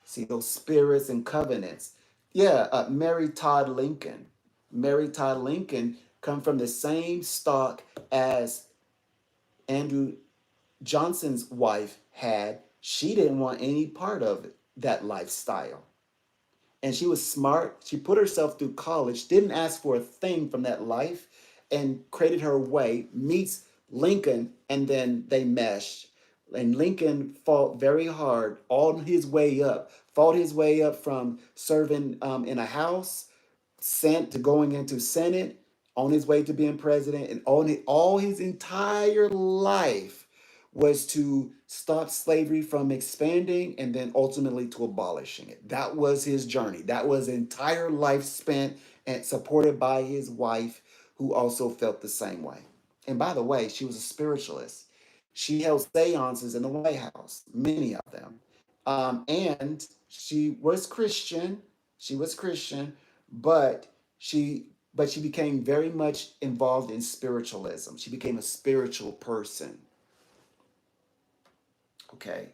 See those spirits and covenants. Yeah, Mary Todd Lincoln. Mary Todd Lincoln come from the same stock as Andrew Johnson's wife had. She didn't want any part of that lifestyle. And she was smart. She put herself through college, didn't ask for a thing from that life, and created her way, meets Lincoln, and then they meshed. And Lincoln fought very hard on his way up, fought his way up from serving in a house, sent to going into Senate, on his way to being president, and all his entire life was to stop slavery from expanding and then ultimately to abolishing it. That was his journey. That was entire life spent and supported by his wife, who also felt the same way. And by the way, she was a spiritualist. She held seances in the White House, many of them. And she was Christian. She was Christian, but she became very much involved in spiritualism. She became a spiritual person. Okay,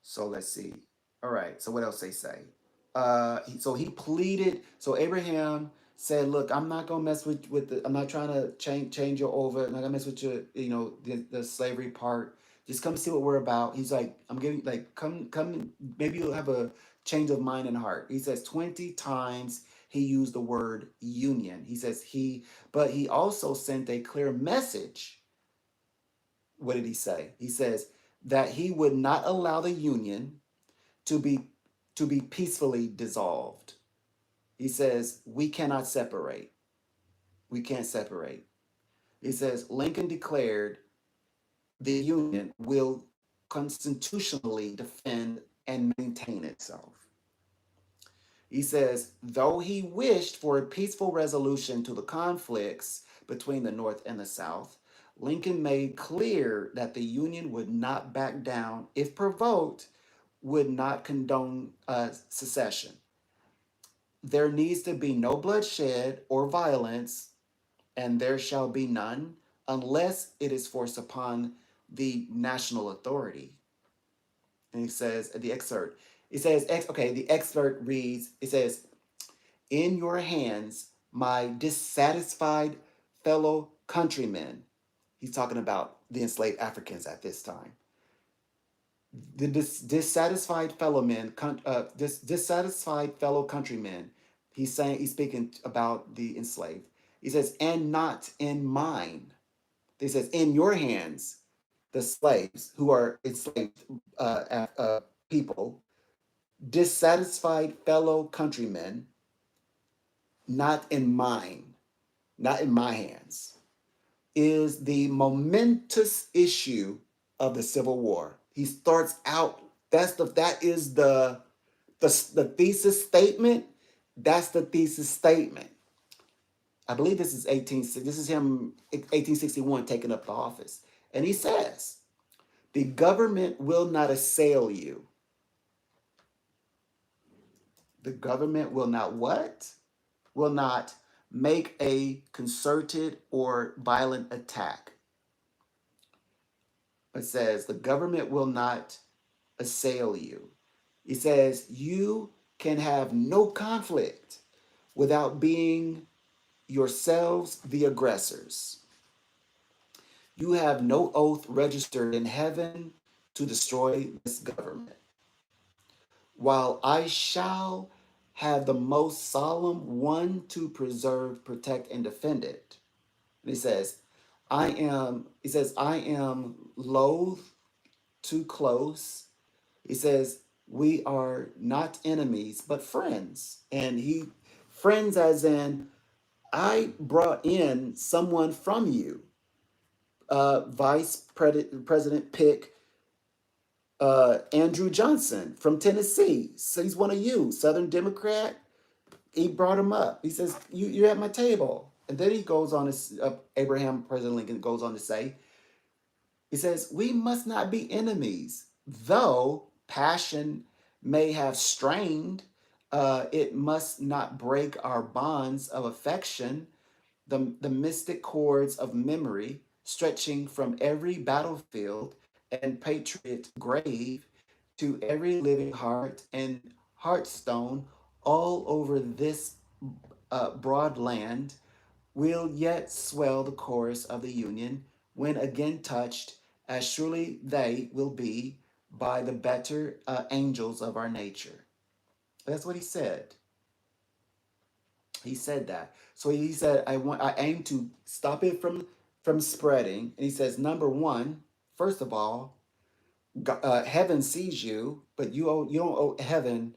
so let's see. All right, so what else they say? So he pleaded. So Abraham said, "Look, I'm not gonna mess with the. I'm not trying to change you over. I'm not gonna mess with your, the slavery part. Just come see what we're about." He's like, "I'm giving like come. Maybe you'll have a change of mind and heart." He says 20 times he used the word union. He says but he also sent a clear message. What did he say? He says that he would not allow the union to be peacefully dissolved. He says we cannot separate. We can't separate. He says Lincoln declared the union will constitutionally defend and maintain itself. He says, though he wished for a peaceful resolution to the conflicts between the North and the South, Lincoln made clear that the Union would not back down if provoked, would not condone secession. There needs to be no bloodshed or violence, and there shall be none unless it is forced upon the national authority. And he says, the excerpt, it says, okay, the excerpt reads, it says, in your hands, my dissatisfied fellow countrymen. He's talking about the enslaved Africans at this time. The dissatisfied fellow men, dissatisfied fellow countrymen. He's speaking about the enslaved. He says, and not in mine. He says, in your hands, the slaves who are enslaved people, dissatisfied fellow countrymen, not in mine, not in my hands, is the momentous issue of the Civil War. He starts out, that is the thesis statement. That's the thesis statement. I believe this is him 1861 taking up the office. And he says, the government will not assail you. The government will not what? Will not make a concerted or violent attack. It says the government will not assail you. It says you can have no conflict without being yourselves the aggressors. You have no oath registered in heaven to destroy this government. While I shall have the most solemn one to preserve, protect, and defend it. And I am loath too close. He says, we are not enemies, but friends. And friends as in, I brought in someone from you, President Pick, Andrew Johnson from Tennessee. So he's one of you, Southern Democrat. He brought him up. He says, you're at my table. And then he goes on to, President Lincoln goes on to say, he says, we must not be enemies, though passion may have strained, it must not break our bonds of affection, the mystic cords of memory stretching from every battlefield and patriot grave to every living heart and heartstone all over this broad land will yet swell the chorus of the Union when again touched, as surely they will be by the better angels of our nature. That's what he said. He said that. So he said, I aim to stop it from spreading. And he says, number one, first of all, heaven sees you, but you don't owe heaven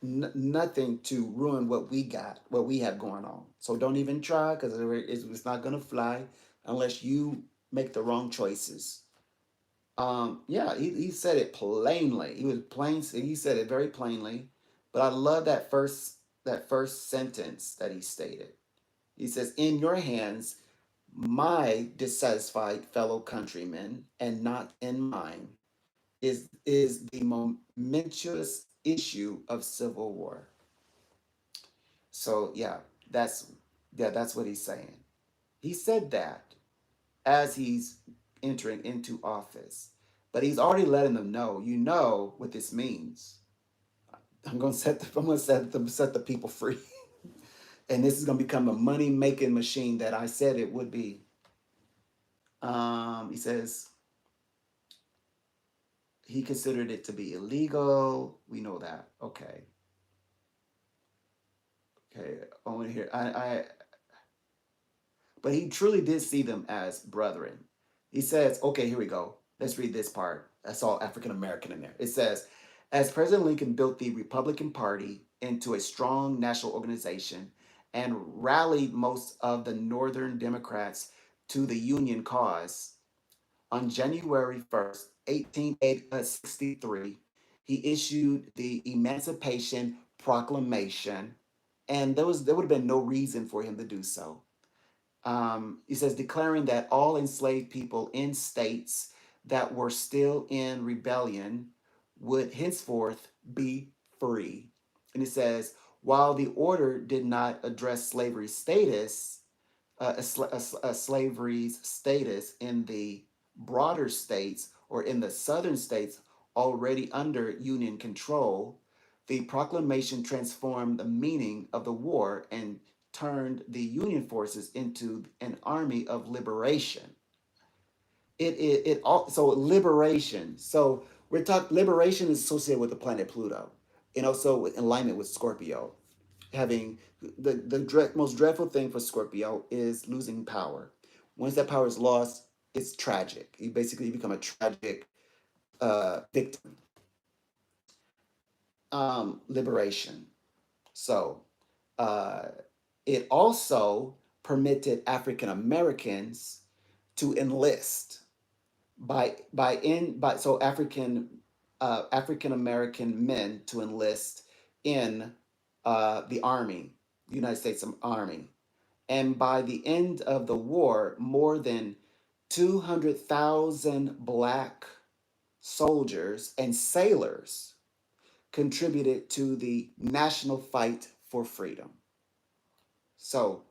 nothing to ruin what we got, what we have going on. So don't even try, because it's not going to fly unless you make the wrong choices. Yeah, he said it plainly. He was plain. He said it very plainly. But I love that first sentence that he stated. He says, "In your hands, my dissatisfied fellow countrymen, and not in mine, is the momentous issue of civil war." So that's that's what he's saying. He said that as he's entering into office, but he's already letting them know. You know what this means. I'm going to set the people free, and this is going to become a money making machine that I said it would be. He says he considered it to be illegal. We know that. Okay. Okay. Over here, but he truly did see them as brethren. He says, okay, here we go. Let's read this part. That's all African American in there. It says, as President Lincoln built the Republican Party into a strong national organization and rallied most of the Northern Democrats to the Union cause, on January 1st, 1863, he issued the Emancipation Proclamation, and there would have been no reason for him to do so. He says, declaring that all enslaved people in states that were still in rebellion would henceforth be free. And he says, while the order did not address slavery's status in the broader states or in the southern states already under Union control, the proclamation transformed the meaning of the war and turned the Union forces into an army of liberation. So liberation. So we're talking liberation is associated with the planet Pluto, and also in alignment with Scorpio. Having the most dreadful thing for Scorpio is losing power. Once that power is lost, it's tragic. You basically become a tragic victim. Liberation. So uh, it also permitted African Americans to enlist by so African American men to enlist in the army, the United States Army, and by the end of the war, more than 200,000 black soldiers and sailors contributed to the national fight for freedom. So,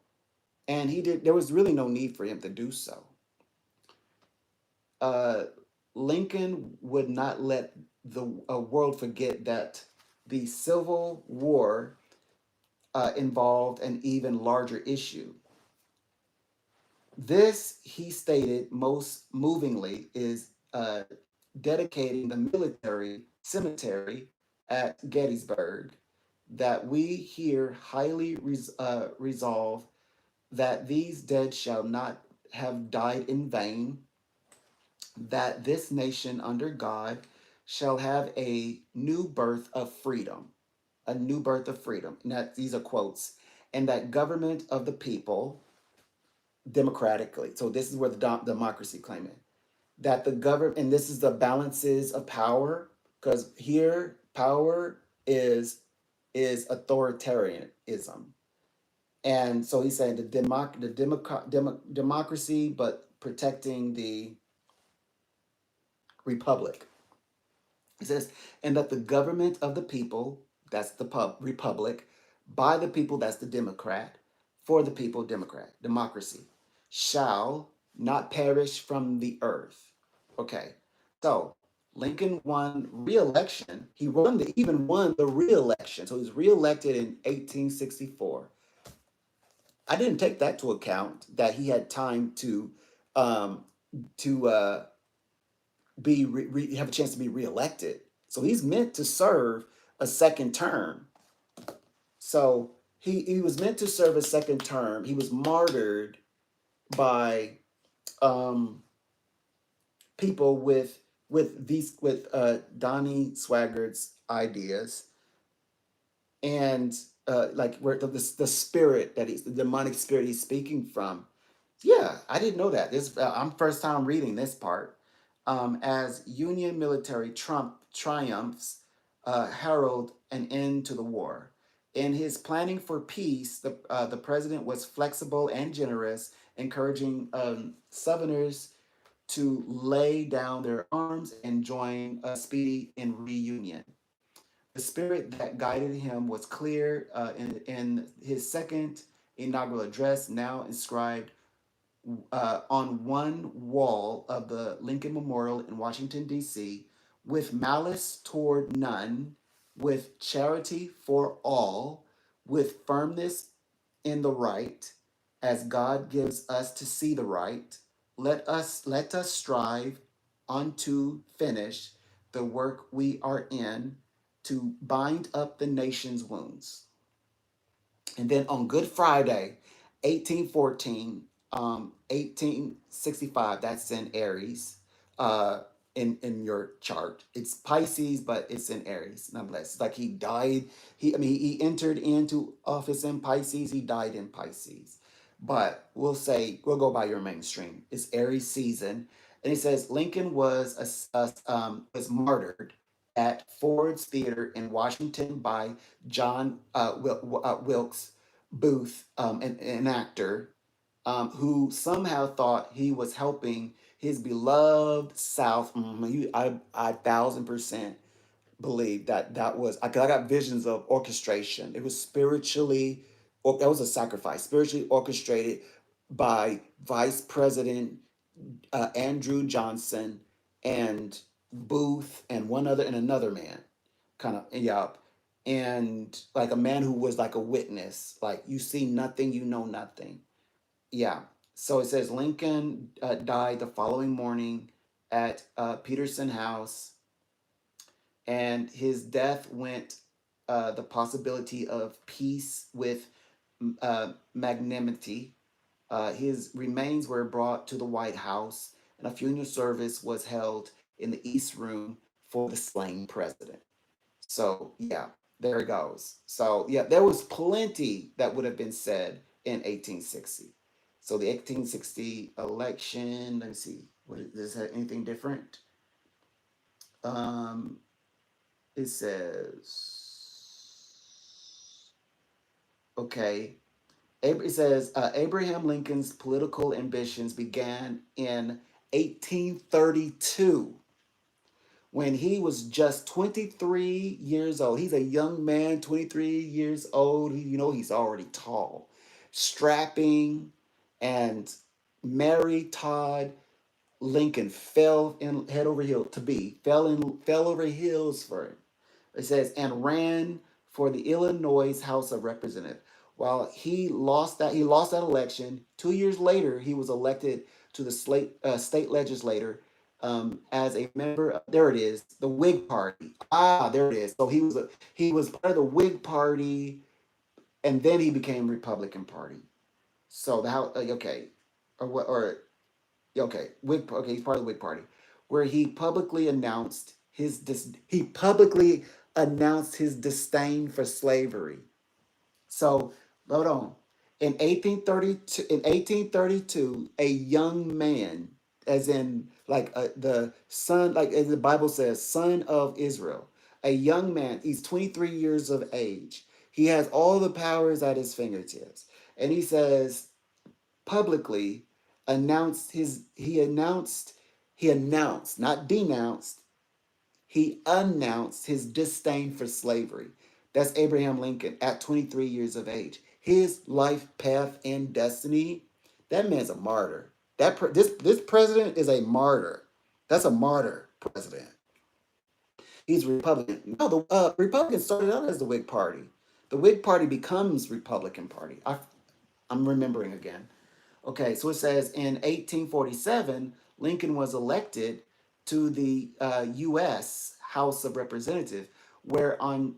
and he did. There was really no need for him to do so. uh, Lincoln would not let the world forget that the Civil War involved an even larger issue. This, he stated most movingly, is dedicating the military cemetery at Gettysburg, that we here highly resolve that these dead shall not have died in vain, that this nation under God shall have a new birth of freedom, a new birth of freedom. And that these are quotes, and that government of the people democratically. So this is where the democracy claim it. That the government, and this is the balances of power, because here power is authoritarianism. And so he's saying democracy, but protecting the republic. He says, and that the government of the people, that's the republic, by the people, that's the Democrat, for the people, Democrat, democracy, shall not perish from the earth. Okay, so Lincoln won re-election. Even won the re-election. So he was re-elected in 1864. I didn't take that to account that he had time um, to have a chance to be reelected. So he's meant to serve a second term. So he was meant to serve a second term. He was martyred by um, people with Donnie Swaggart's ideas, and like where the spirit that the demonic spirit he's speaking from. Yeah, I didn't know that. I'm first time reading this part. as Union military triumphs herald an end to the war. In his planning for peace, the president was flexible and generous, encouraging Southerners to lay down their arms and join a speedy in reunion. The spirit that guided him was clear in his second inaugural address, now inscribed on one wall of the Lincoln Memorial in Washington, D.C., with malice toward none, with charity for all, with firmness in the right, as God gives us to see the right. Let us strive unto finish the work we are in to bind up the nation's wounds. And then on Good Friday, 1814, 1865, that's in Aries, in your chart. It's Pisces, but it's in Aries nonetheless. Like he died, he entered into office in Pisces, he died in Pisces. But we'll go by your mainstream. It's Aries season. And it says Lincoln was martyred at Ford's Theater in Washington by John Wilkes Booth, an actor, who somehow thought he was helping his beloved South. I 1,000% believe that was. I got visions of orchestration. It was spiritually, or that was a sacrifice, spiritually orchestrated by Vice President Andrew Johnson and Booth and one other and another man, kind of, yeah, and like a man who was like a witness, like you see nothing, you know nothing. Yeah. So it says Lincoln died the following morning at Peterson House, and his death went the possibility of peace with magnanimity. His remains were brought to the White House, and a funeral service was held in the East Room for the slain president. So, yeah, there it goes. So, yeah, there was plenty that would have been said in 1860. So, the 1860 election, let me see, does it have anything different? Um, it says, okay, it says Abraham Lincoln's political ambitions began in 1832 when he was just 23 years old. He's a young man, 23 years old. He's already tall, strapping, and Mary Todd Lincoln fell in head over heel to be fell over heels for him. It says and ran for the Illinois House of Representatives. While he lost that election. 2 years later, he was elected to the state legislature as a member of, there it is, the Whig Party. There it is. So he was part of the Whig Party, and then he became Republican Party. So the how okay, or what or okay, he's part of the Whig Party, where he publicly announced his disdain for slavery. So hold on. In 1832, a young man, as in like the son, like as the Bible says, son of Israel, a young man. He's 23 years of age. He has all the powers at his fingertips, and he says publicly he announced, not denounced, he announced his disdain for slavery. That's Abraham Lincoln at 23 years of age. His life path and destiny. That man's a martyr. This president is a martyr. That's a martyr president. He's Republican. No, the Republicans started out as the Whig Party. The Whig Party becomes Republican Party. I'm remembering again. Okay, so it says in 1847, Lincoln was elected to the U.S. House of Representatives, where on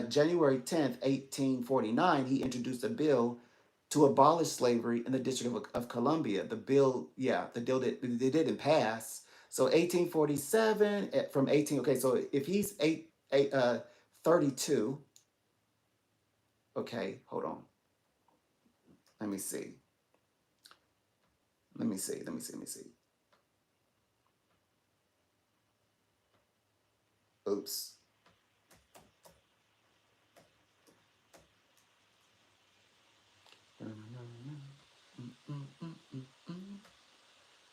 January 10th, 1849, he introduced a bill to abolish slavery in the District of Columbia. The bill, yeah, the bill that they didn't pass. So 1847 from 18. Okay, so if he's 32. Okay, hold on. Let me see. Let me see. Oops.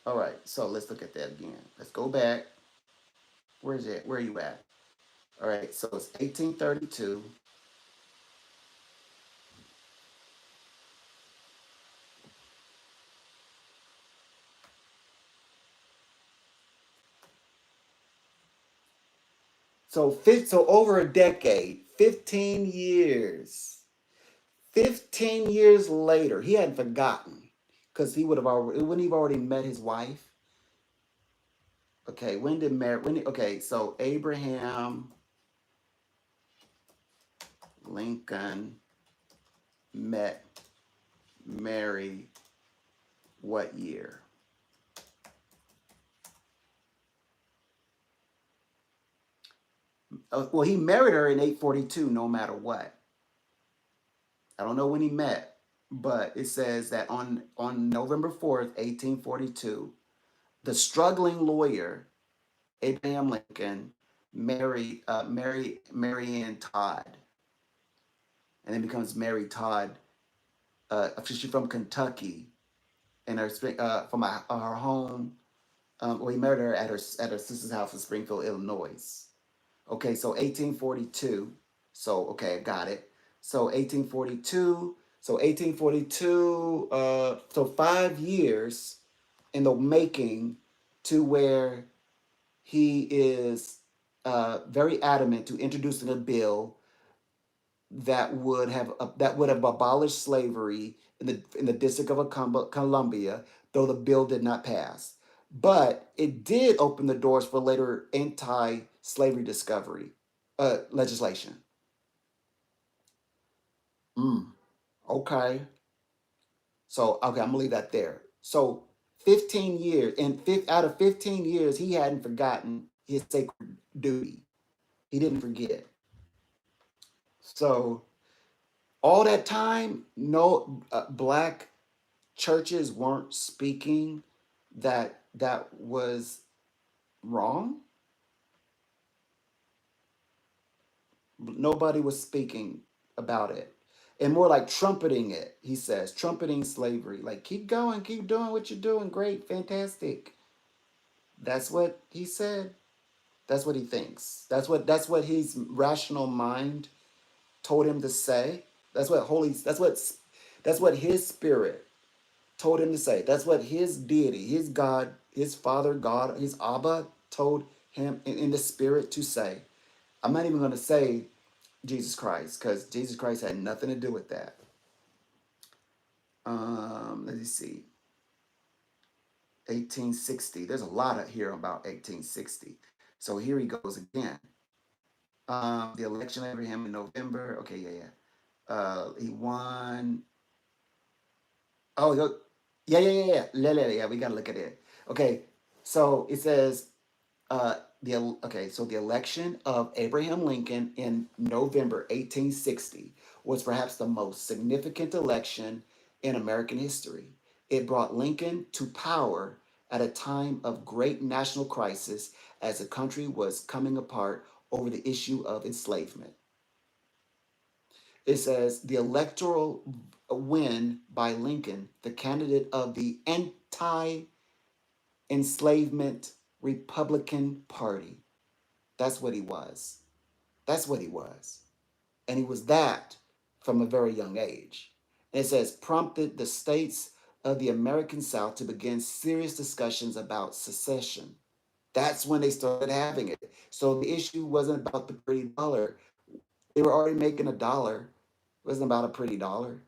All right, so let's look at that again. Let's go back. Where's it? Where are you at? All right, so it's 1832. So over a decade, 15 years. 15 years later, he hadn't forgotten because he would have already, wouldn't he have already met his wife? Okay, okay, so Abraham Lincoln met Mary what year? Well, he married her in 842 no matter what. I don't know when he met, but it says that on November 4th, 1842, the struggling lawyer Abraham Lincoln married Marianne Todd, and then becomes Mary Todd. She's from Kentucky, and from her home. Well, he married her at her sister's house in Springfield, Illinois. Okay, so 1842. So okay, I got it. So 1842. So 1842. So 5 years in the making to where he is very adamant to introducing a bill that would have abolished slavery in the District of Columbia, though the bill did not pass. But it did open the doors for later anti-slavery discovery legislation. Mm, okay. So okay, I'm gonna leave that there. So 15 years, and out of 15 years, he hadn't forgotten his sacred duty. He didn't forget. So all that time, no black churches weren't speaking that was wrong. Nobody was speaking about it. And more like trumpeting it, he says, trumpeting slavery. Like, keep going, keep doing what you're doing. Great, fantastic. That's what he said. That's what he thinks. That's what his rational mind told him to say. That's what his spirit told him to say. That's what his deity, his God, his Father God, his Abba told him in the spirit to say. I'm not even going to say Jesus Christ because Jesus Christ had nothing to do with that. Let me see. 1860. There's a lot of here about 1860. So here he goes again. The election of Abraham in November. Okay, yeah. He won. Oh, yeah. We gotta look at it. Okay, so it says so the election of Abraham Lincoln in November 1860 was perhaps the most significant election in American history. It brought Lincoln to power at a time of great national crisis as the country was coming apart over the issue of enslavement. It says the electoral win by Lincoln, the candidate of the anti enslavement Republican Party. That's what he was. That's what he was. And he was that from a very young age. And it says, prompted the states of the American South to begin serious discussions about secession. That's when they started having it. So the issue wasn't about the pretty dollar. They were already making a dollar. It wasn't about a pretty dollar.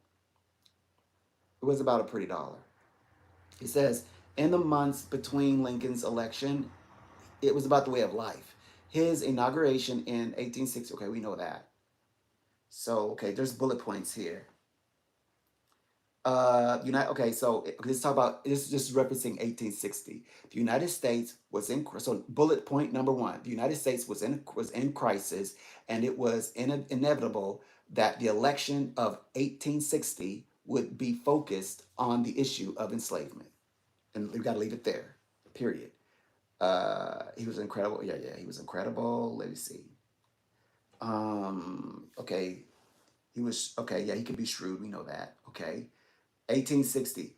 It was about a pretty dollar. He says, in the months between Lincoln's election, it was about the way of life. His inauguration in 1860, okay, we know that. So, okay, there's bullet points here. Okay, so let's talk about this. Is just referencing 1860. The United States was in so bullet point number one. The United States was in crisis, and it was inevitable that the election of 1860 would be focused on the issue of enslavement, and we've got to leave it there. Period. He was incredible. Yeah, yeah, he was incredible. Let me see. Okay, he was okay. Yeah, he could be shrewd. We know that. Okay, 1860.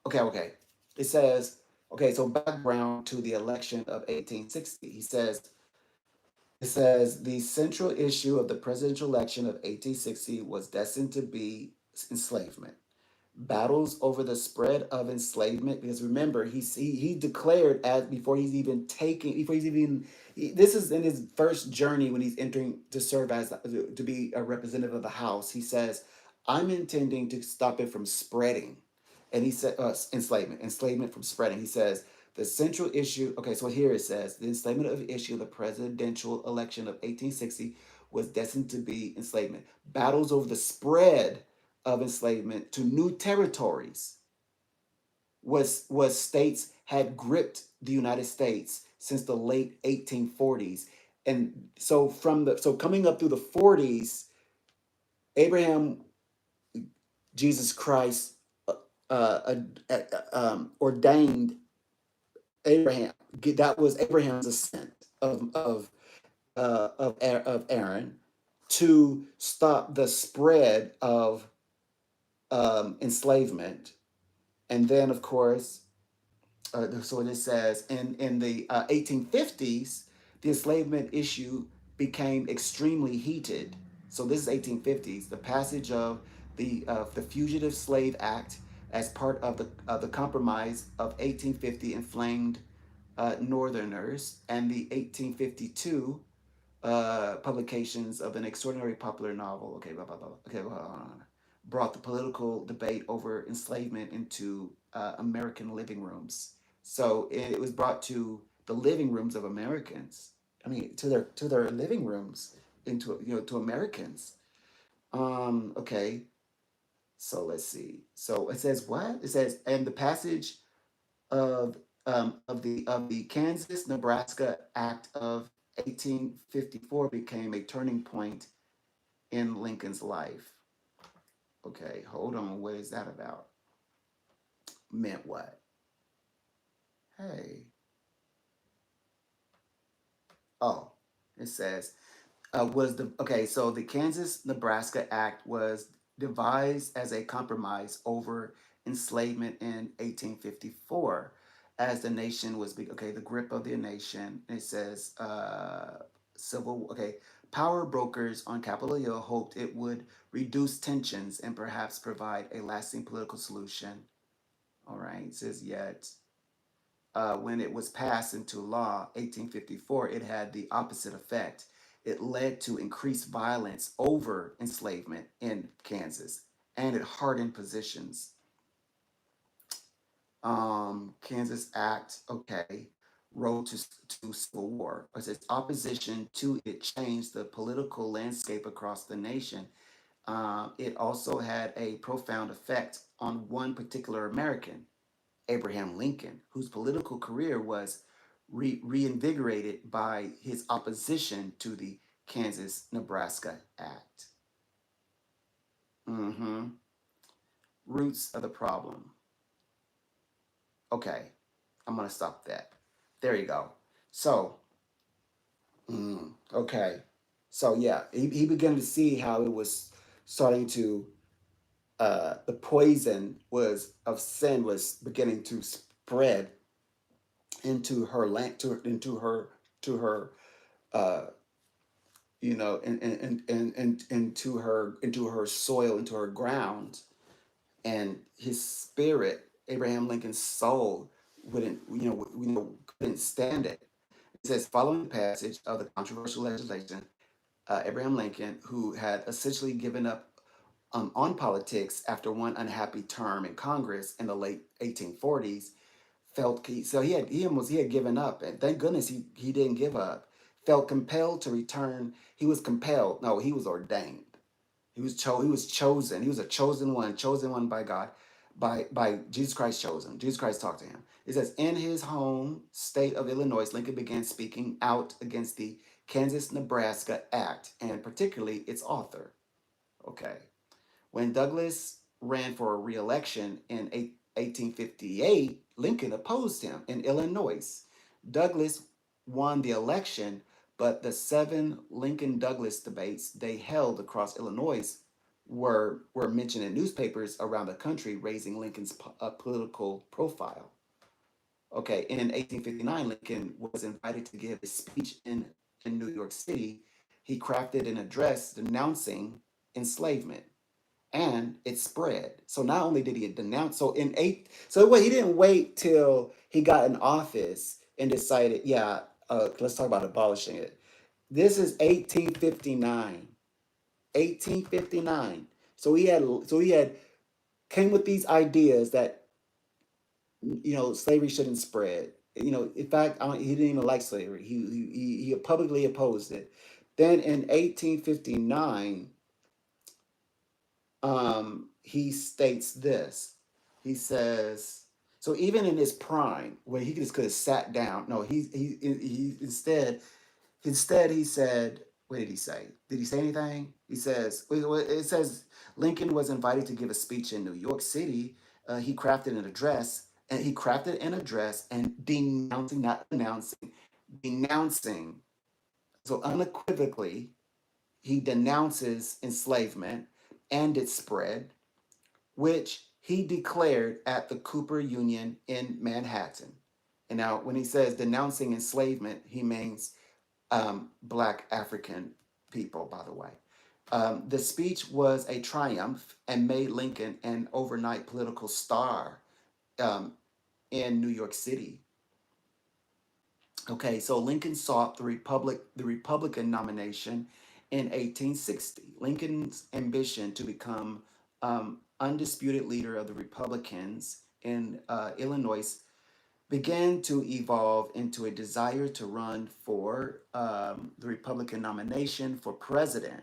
Okay, okay. It says, okay, so background to the election of 1860. It says the central issue of the presidential election of 1860 was destined to be enslavement. Battles over the spread of enslavement, because remember he declared, as before he's even taking before he's even this is in his first journey when he's entering to serve as to be a representative of the House. He says, I'm intending to stop it from spreading. And he said, enslavement from spreading. He says the central issue, okay, so here it says the enslavement of issue of the presidential election of 1860 was destined to be enslavement. Battles over the spread of enslavement to new territories was states had gripped the United States since the late 1840s. And so coming up through the 40s, Abraham, Jesus Christ, ordained Abraham. That was Abraham's ascent of Aaron to stop the spread of enslavement. And then, of course, so it says in the 1850s, the enslavement issue became extremely heated. So this is 1850s. The passage of the Fugitive Slave Act as part of the Compromise of 1850 inflamed Northerners, and the 1852 publications of an extraordinary popular novel. Okay, blah blah blah. Okay, brought the political debate over enslavement into American living rooms. So it was brought to the living rooms of Americans. I mean, to their living rooms, into to Americans. Okay, so let's see. So it says what? It says, and the passage of of the Kansas Nebraska Act of 1854 became a turning point in Lincoln's life. Okay, hold on. What is that about? Meant what? Hey. Oh, it says was the okay. So the Kansas Nebraska Act was devised as a compromise over enslavement in 1854, as the nation was okay. The grip of the nation. It says civil. Okay, power brokers on Capitol Hill hoped it would reduce tensions and perhaps provide a lasting political solution. All right. It says yet. When it was passed into law, 1854, it had the opposite effect. It led to increased violence over enslavement in Kansas, and it hardened positions. Kansas Act, okay, road to civil war. But its opposition to it changed the political landscape across the nation. It also had a profound effect on one particular American, Abraham Lincoln, whose political career was reinvigorated by his opposition to the Kansas Nebraska Act. Mm-hmm. Roots of the problem. Okay, I'm going to stop that. There you go. So, okay. So, yeah, he began to see how it was starting to, the poison was of sin was beginning to spread into her land, into her uh, and into her soil, into her ground, and his spirit, Abraham Lincoln's soul, couldn't stand it. It says, following the passage of the controversial legislation, Abraham Lincoln, who had essentially given up on politics after one unhappy term in Congress in the late 1840s, he had given up, and thank goodness he didn't give up. Felt compelled to return. He was compelled. No, he was ordained. He was chosen. He was a chosen one by God, by Jesus Christ chosen. Jesus Christ talked to him. It says, in his home state of Illinois, Lincoln began speaking out against the Kansas Nebraska Act, and particularly its author. Okay. When Douglas ran for re-election in 1858, Lincoln opposed him in Illinois. Douglas won the election, but the seven Lincoln Douglas debates they held across Illinois were mentioned in newspapers around the country, raising Lincoln's political profile. Okay, in 1859, Lincoln was invited to give a speech in New York City. He crafted an address denouncing enslavement, and it spread. So not only did he denounce, so he didn't wait till he got in office and decided, yeah, let's talk about abolishing it. This is 1859. 1859. So he had came with these ideas that slavery shouldn't spread. In fact, he didn't even like slavery. He publicly opposed it. Then in 1859, he states this. He says, so even in his prime, where he just could have sat down, no, he instead he said, what did he say? Did he say anything? He says, it says Lincoln was invited to give a speech in New York City. He crafted an address and denouncing, not announcing, denouncing. So unequivocally, he denounces enslavement and its spread, which he declared at the Cooper Union in Manhattan. And now, when he says denouncing enslavement, he means Black African people, by the way. The speech was a triumph and made Lincoln an overnight political star um, in New York City. Okay, so Lincoln sought the Republican nomination in 1860. Lincoln's ambition to become undisputed leader of the Republicans in Illinois began to evolve into a desire to run for the Republican nomination for president.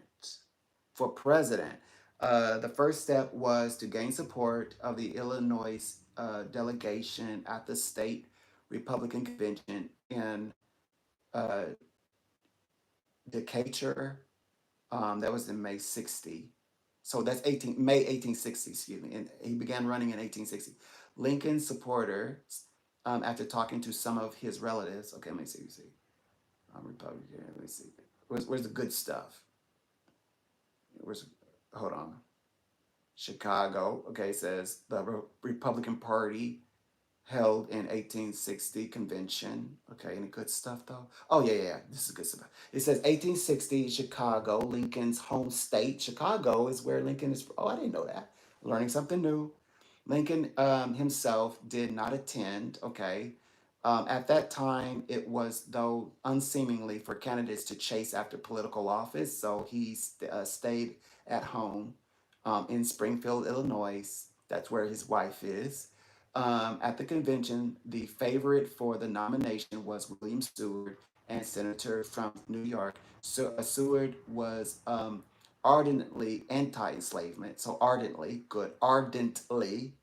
For president, the first step was to gain support of the Illinois delegation at the state Republican convention in uh, Decatur. That was in May 60. So that's May 1860, excuse me. And he began running in 1860. Lincoln's supporters, after talking to some of his relatives, okay, let me see. Republican, let me see. Where's the good stuff? Where's, hold on. Chicago, okay, says the Republican Party held in 1860 convention. Okay, any good stuff though? Oh yeah, this is good stuff. It says 1860 Chicago, Lincoln's home state. Chicago is where Lincoln is. Oh, I didn't know that. Learning something new. Lincoln himself did not attend. Okay. At that time, it was though unseemingly for candidates to chase after political office, so he stayed at home in Springfield, Illinois. That's where his wife is. At the convention, the favorite for the nomination was William Seward, and senator from New York. So Seward was ardently anti-enslavement. So ardently, good, ardently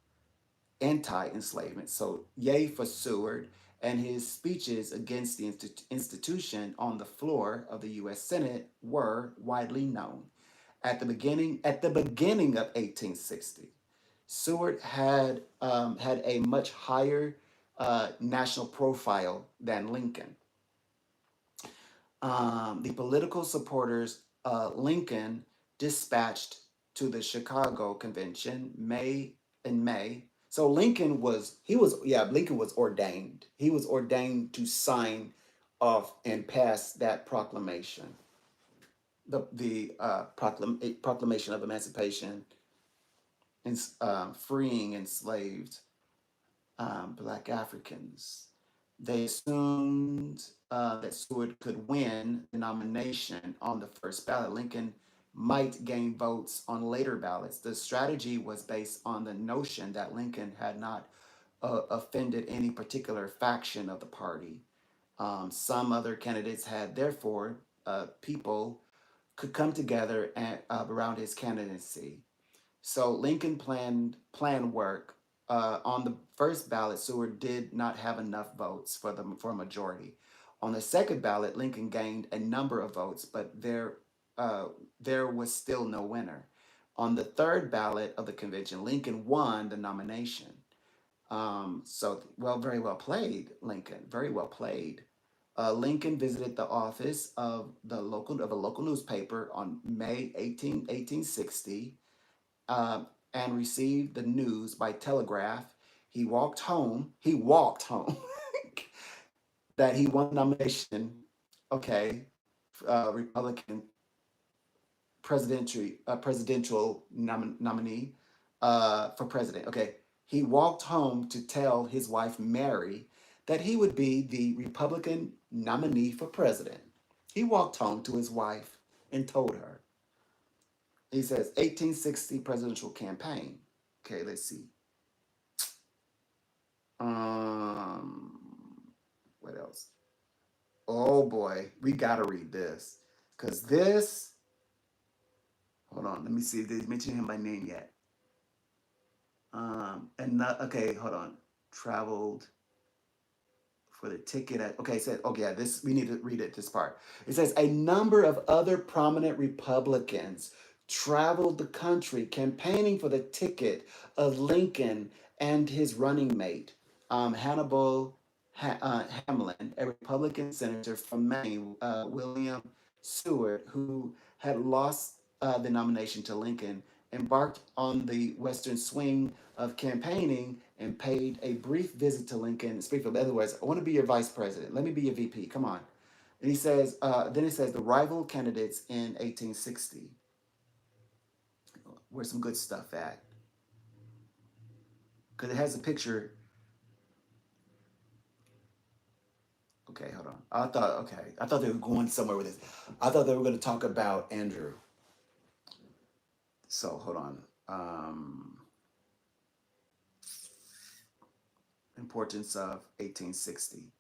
anti-enslavement. So yay for Seward, and his speeches against the institution on the floor of the U.S. Senate were widely known. At the beginning of 1860, Seward had a much higher national profile than Lincoln. The political supporters Lincoln dispatched to the Chicago Convention in May. So Lincoln was ordained. He was ordained to sign off and pass that proclamation, the proclamation of emancipation and freeing enslaved Black Africans. They assumed that Seward could win the nomination on the first ballot. Lincoln might gain votes on later ballots. The strategy was based on the notion that Lincoln had not offended any particular faction of the party. Some other candidates had, therefore, people could come together around his candidacy. So Lincoln plan work. On the first ballot, Seward did not have enough votes for a majority. On the second ballot, Lincoln gained a number of votes, but there was still no winner. On the third ballot of the convention, Lincoln won the nomination. Well, very well played, Lincoln. Very well played. Lincoln visited the office of a local newspaper on May 1860, and received the news by telegraph. He walked home. He walked home that he won the nomination. Okay, Republican presidential nominee for president. Okay, he walked home to tell his wife Mary that he would be the Republican nominee for president. He walked home to his wife and told her. He says 1860 presidential campaign. Okay, let's see. Um, what else? Oh boy, we gotta read this because this. Hold on, let me see if they mention him by name yet. And not okay. Hold on. Traveled for the ticket at. Okay, it said. Okay, yeah. This we need to read it. This part. It says a number of other prominent Republicans traveled the country campaigning for the ticket of Lincoln and his running mate, Hannibal Hamlin, a Republican senator from Maine, William Seward, who had lost the nomination to Lincoln, embarked on the western swing of campaigning and paid a brief visit to Lincoln. Springfield. In other words, I want to be your vice president. Let me be your VP. Come on. And he says, then it says the rival candidates in 1860. Where's some good stuff at? Because it has a picture. Okay, hold on. I thought they were going somewhere with this. I thought they were going to talk about Andrew. So hold on. Importance of 1860.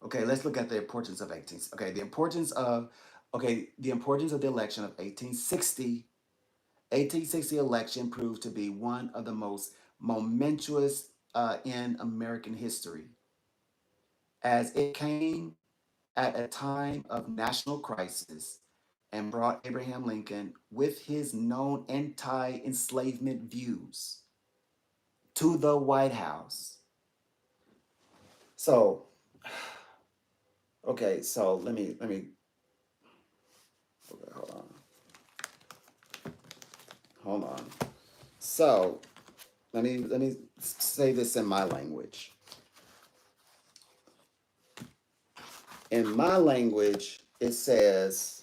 Okay, let's look at the importance of 18. Okay, the importance of the election of 1860. 1860 election proved to be one of the most momentous in American history, as it came at a time of national crisis and brought Abraham Lincoln, with his known anti-enslavement views, to the White House. So, okay, so let me hold on. Hold on. So, let me say this in my language. In my language, it says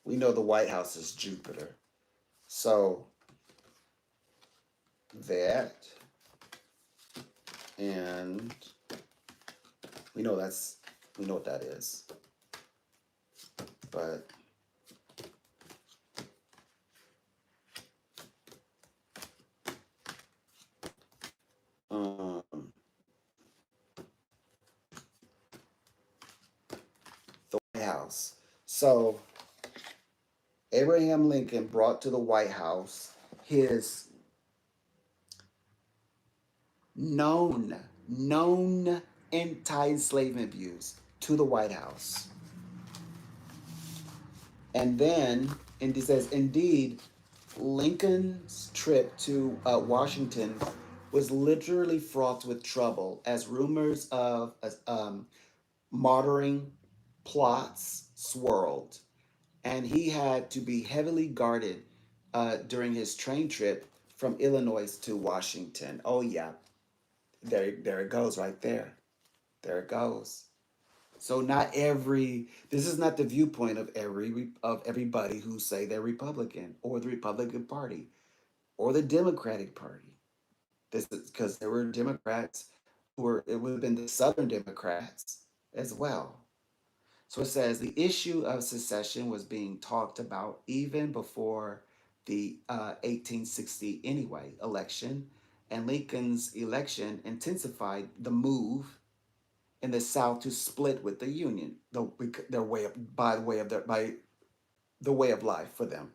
we know the White House is Jupiter. So that, and we know what that is. But the White House. So Abraham Lincoln brought to the White House his known anti-enslavement views to the White House. And then, and it says, indeed, Lincoln's trip to Washington was literally fraught with trouble, as rumors of murdering plots swirled, and he had to be heavily guarded during his train trip from Illinois to Washington. Oh yeah, there it goes right there. There it goes. So this is not the viewpoint of everybody who say they're Republican or the Republican Party or the Democratic Party. This is because there were Democrats it would have been the Southern Democrats as well. So it says the issue of secession was being talked about even before the 1860 election, and Lincoln's election intensified the move in the South to split with the Union, their way of, by the way of life for them.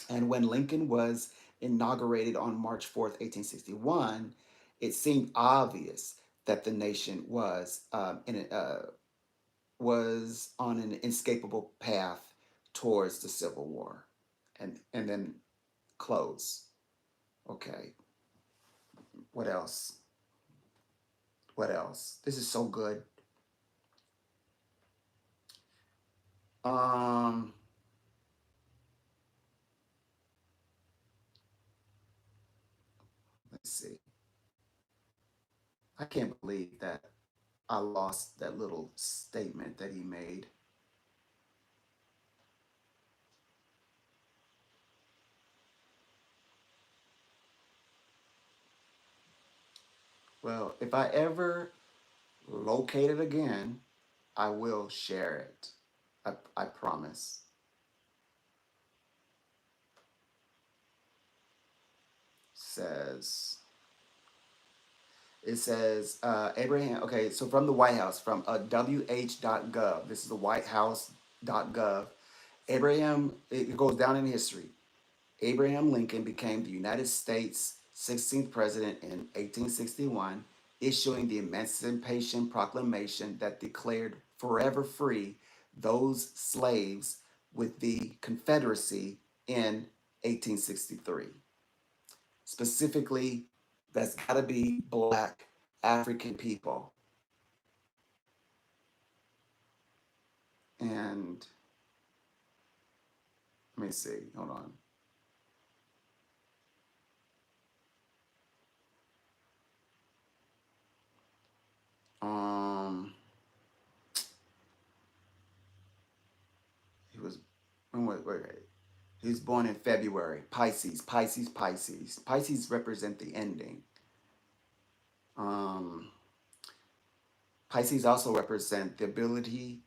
And when Lincoln was inaugurated on March 4th, 1861, it seemed obvious that the nation was on an inescapable path towards the Civil War. And then close. Okay. What else? What else? This is so good. Um, let's see. I can't believe that I lost that little statement that he made. Well, if I ever locate it again, I will share it. I promise. Says it says Abraham. Okay, so from the White House, from wh.gov. This is the whitehouse.gov. Abraham. It goes down in history. Abraham Lincoln became the United States 16th president in 1861, issuing the Emancipation Proclamation that declared forever free those slaves with the Confederacy in 1863. Specifically, that's got to be Black African people. And let me see, hold on. Um, he was, wait. He was born in February. Pisces, Pisces, Pisces. Pisces represent the ending. Um, Pisces also represent the ability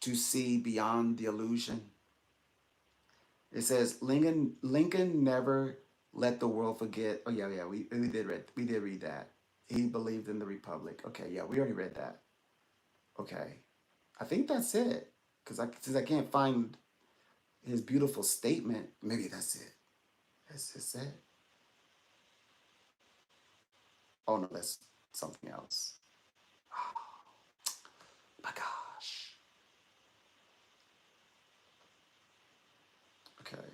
to see beyond the illusion. It says Lincoln never let the world forget. Oh yeah, we did read that. He believed in the republic. Okay, yeah, we already read that. Okay, I think that's it. Cause since I can't find his beautiful statement, maybe that's it. That's just it. Oh no, that's something else. Oh my gosh. Okay,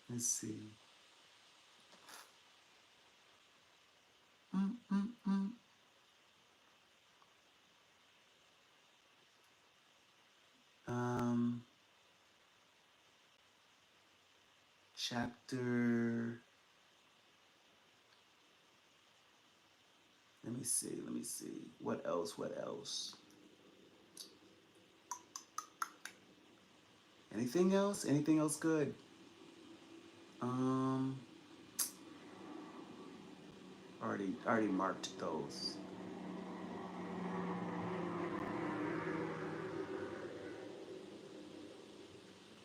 let's see. Mm, mm, mm. Um, chapter. Let me see. Let me see. What else? What else? Anything else? Anything else good? Um, already marked those.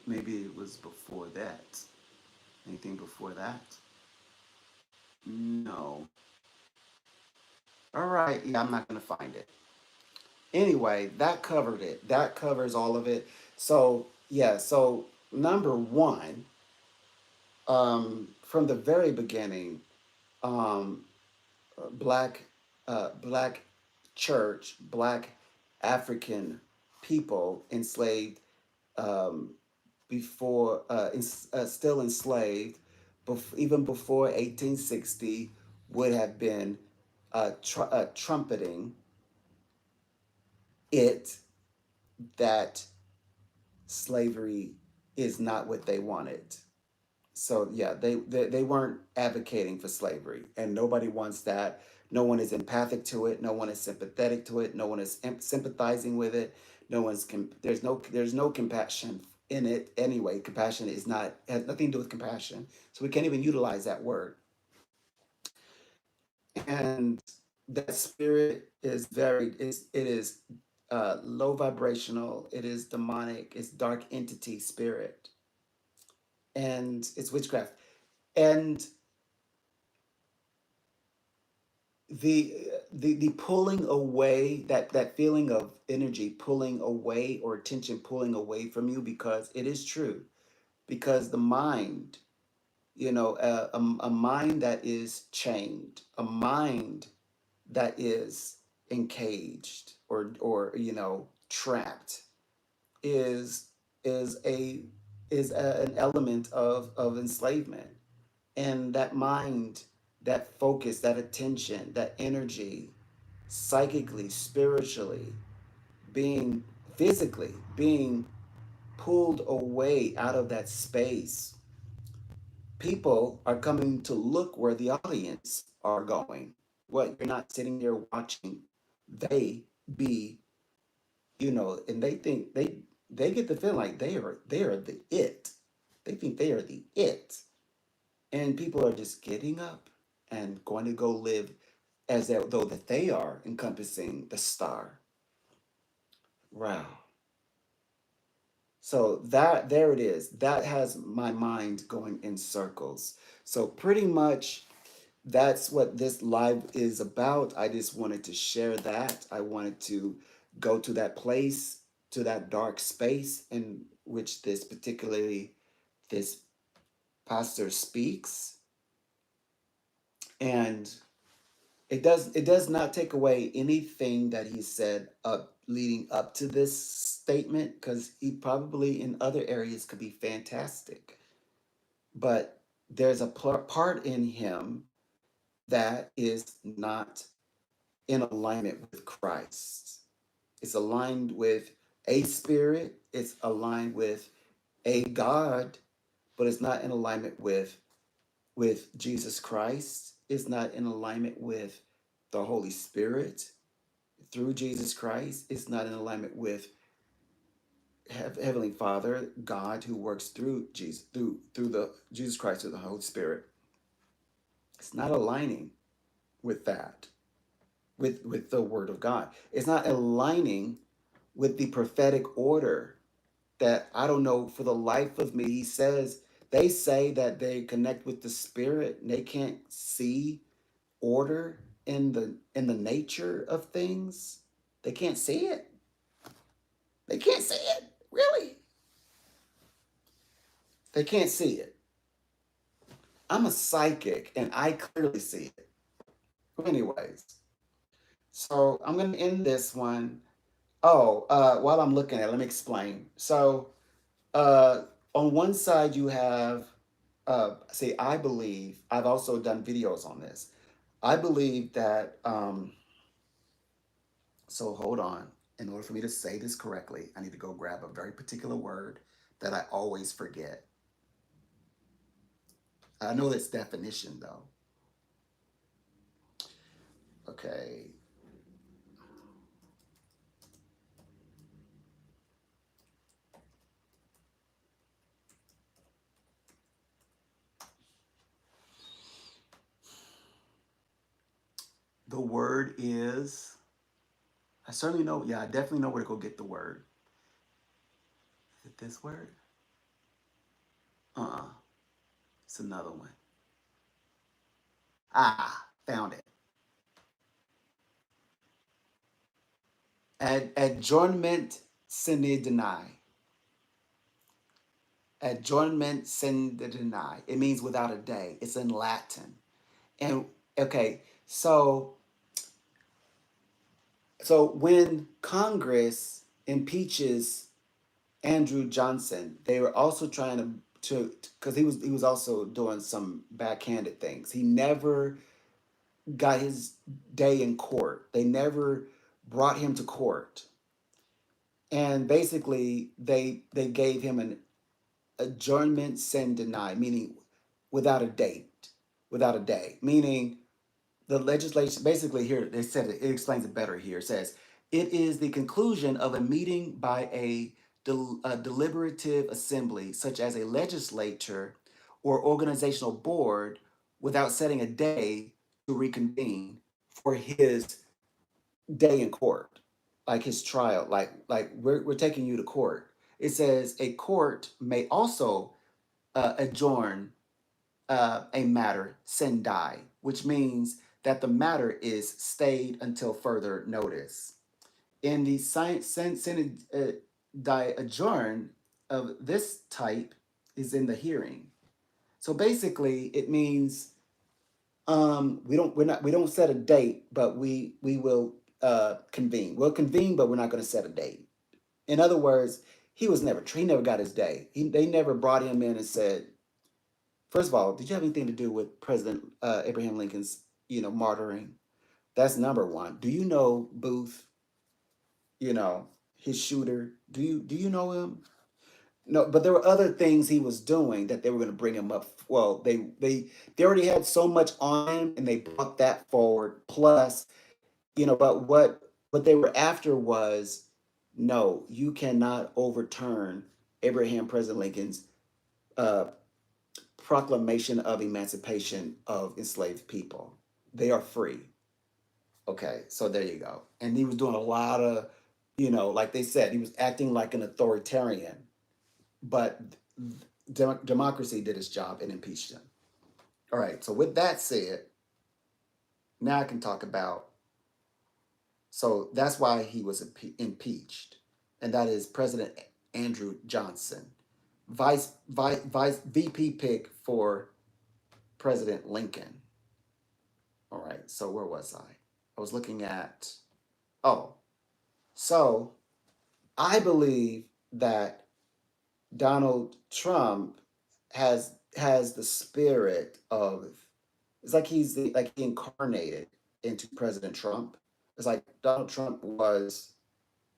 Maybe it was before that. Anything before that? No. All right. Yeah, I'm not gonna find it. Anyway, that covered it. That covers all of it. So yeah. So number one, from the very beginning, um, black black church, black African people enslaved, um, before still enslaved, even before 1860, would have been trumpeting it that slavery is not what they wanted. So yeah, they weren't advocating for slavery, and nobody wants that. No one is empathic to it. No one is sympathetic to it. No one is sympathizing with it. No one's there's no compassion in it anyway. Compassion is not has nothing to do with compassion, so we can't even utilize that word. And that spirit is very it is low vibrational. It is demonic. It's dark entity spirit, and it's witchcraft. And the pulling away, that feeling of energy pulling away, or attention pulling away from you, because it is true, because the mind, a mind that is chained, a mind that is encaged, or trapped, is is a is an element of enslavement. And that mind, that focus, that attention, that energy, psychically, spiritually, being physically, being pulled away out of that space, people are coming to look where the audience are going. What, you're not sitting there watching they be, and they think they get the feeling like they are the it. They think they are the it. And people are just getting up and going to go live as though that they are encompassing the star. Wow. So that, there it is. That has my mind going in circles. So pretty much that's what this live is about. I just wanted to share that. I wanted to go to that place, to that dark space in which this particularly this pastor speaks. And it does not take away anything that he said up leading up to this statement, because he probably in other areas could be fantastic. But there's a part in him that is not in alignment with Christ. It's aligned with a spirit, it's aligned with a God, but it's not in alignment with Jesus Christ. It's not in alignment with the Holy Spirit through Jesus Christ. It's not in alignment with Heavenly Father, God, who works through Jesus, through the Jesus Christ, through the Holy Spirit. It's not aligning with that, with the Word of God. It's not aligning with the prophetic order that, I don't know, for the life of me. He says, they say that they connect with the Spirit and they can't see order in the nature of things. They can't see it. They can't see it. Really? They can't see it. I'm a psychic and I clearly see it. Anyways, so I'm going to end this one. Oh, while I'm looking at it, let me explain. So, uh, on one side, you have, say, I believe, I've also done videos on this. I believe that, so hold on. In order for me to say this correctly, I need to go grab a very particular word that I always forget. I know its definition, though. Okay. The word is, I certainly know, yeah, I definitely know where to go get the word. Is it this word? Uh-uh. It's another one. Ah, found it. Adjournment sine deny. Adjournment sine deny. It means without a day. It's in Latin. And okay, so when Congress impeaches Andrew Johnson, they were also trying to because he was also doing some backhanded things. He never got his day in court. They never brought him to court. And basically they gave him an adjournment sine deny, meaning without a date, without a day, meaning the legislation, basically here they said it explains it better here. It says it is the conclusion of a meeting by a deliberative assembly such as a legislature or organizational board without setting a day to reconvene for his day in court, like his trial, like we're taking you to court. It says a court may also adjourn a matter sine die, which means that the matter is stayed until further notice. In the sine die adjourn of this type is in the hearing. So basically, it means we don't set a date, but we will convene. We'll convene, but we're not going to set a date. In other words, he never got his day. They never brought him in and said, first of all, did you have anything to do with President Abraham Lincoln's, martyring? That's number one. Do you know Booth? His shooter. Do you know him? No, but there were other things he was doing that they were going to bring him up. Well, they already had so much on him, and they brought that forward. Plus, but what they were after was, no, you cannot overturn President Lincoln's uh, proclamation of emancipation of enslaved people. They are free. Okay, so there you go. And he was doing a lot of, like they said, he was acting like an authoritarian, but democracy did its job and impeached him. All right, so with that said, now I can talk about, so that's why he was impeached, and that is President Andrew Johnson, vice VP pick for President Lincoln. All right, so where was I? I was looking at, oh, so I believe that Donald Trump has the spirit of, it's like like he incarnated into President Trump. It's like Donald Trump was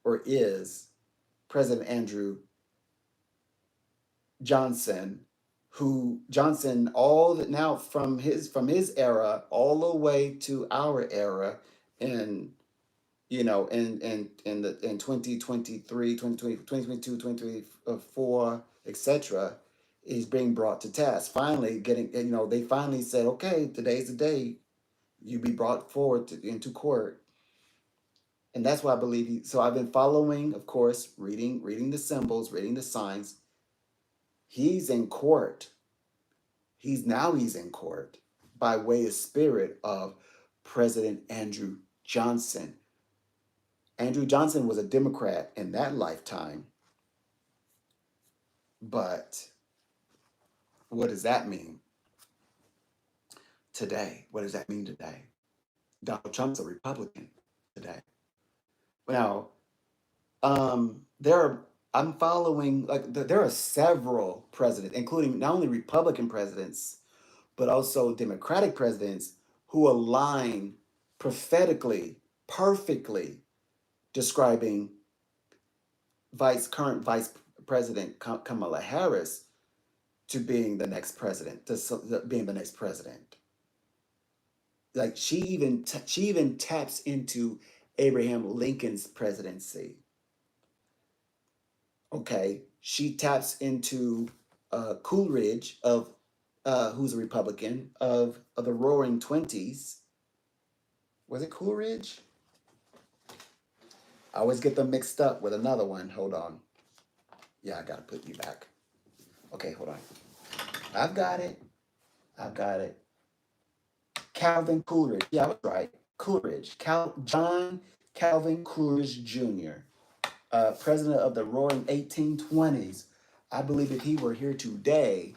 or is President Andrew Johnson, who Johnson all that now from his era all the way to our era, in in 2023, 2020, 2022, 2024, etc., is being brought to task. Finally getting, they finally said, okay, today's the day you be brought forward into court. And that's why I believe so I've been following, of course, reading the symbols, reading the signs. He's in court. He's in court by way of spirit of President Andrew Johnson. Andrew Johnson was a Democrat in that lifetime. But what does that mean today? What does that mean today? Donald Trump's a Republican today. Now, I'm following, like, there are several presidents, including not only Republican presidents, but also Democratic presidents who align prophetically, perfectly describing current Vice President Kamala Harris to being the next president, being the next president. Like she even taps into Abraham Lincoln's presidency. Okay, she taps into Coolidge of who's a Republican of the Roaring Twenties. Was it Coolidge? I always get them mixed up with another one. Hold on. Yeah, I gotta put you back. Okay, hold on. I've got it. Calvin Coolidge. Yeah, I was right. Coolidge. John Calvin Coolidge Jr., president of the Roaring 1820s. I believe if he were here today,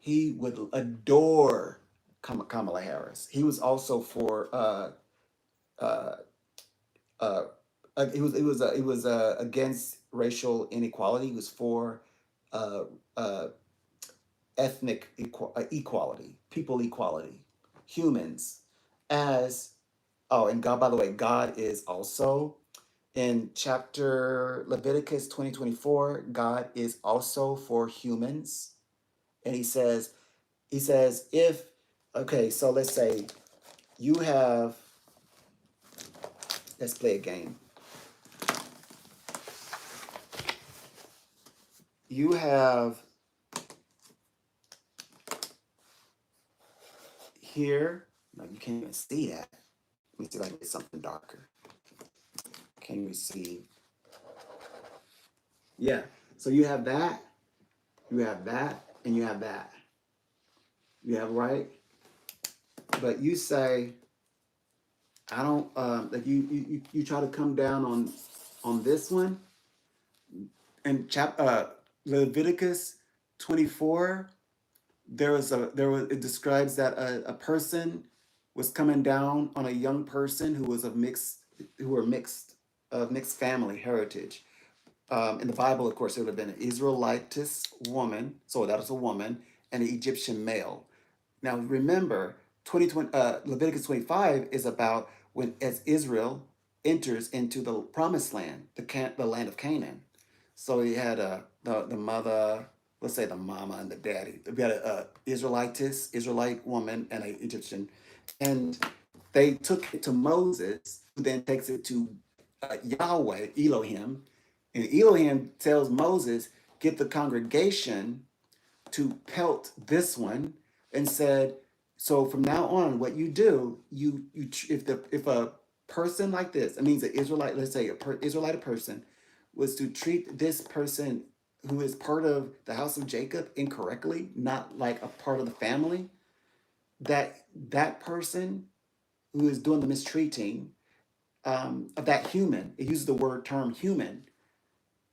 he would adore Kamala Harris. He was also for uh, it was against racial inequality. He was for uh, uh, ethnic equality, people equality, humans. As and God, by the way, God is also in chapter Leviticus 2024. God is also for humans, and he says if, okay, so let's say you have, let's play a game. You have here, no, you can't even see that. Let me see if I can get something darker. Can you see? Yeah, so you have that, and you have that. You have, right? But you say, I don't, like you try to come down on this one, and Leviticus 24, it describes that a person was coming down on a young person who was of mixed family heritage, In the Bible, of course, it would have been an Israelitess woman, so that was a woman, and an Egyptian male. Now remember, 2020, Leviticus 25 is about when as Israel enters into the promised land, the land of Canaan. So you had the mother, let's say the mama and the daddy. We had a Israelite woman, and an Egyptian, and they took it to Moses, who then takes it to Yahweh, Elohim, and Elohim tells Moses, get the congregation to pelt this one, and said, so from now on, what you do, if a person like this, it means an Israelite, let's say Israelite person, was to treat this person who is part of the house of Jacob incorrectly, not like a part of the family, that person who is doing the mistreating of that human, it uses the word term human,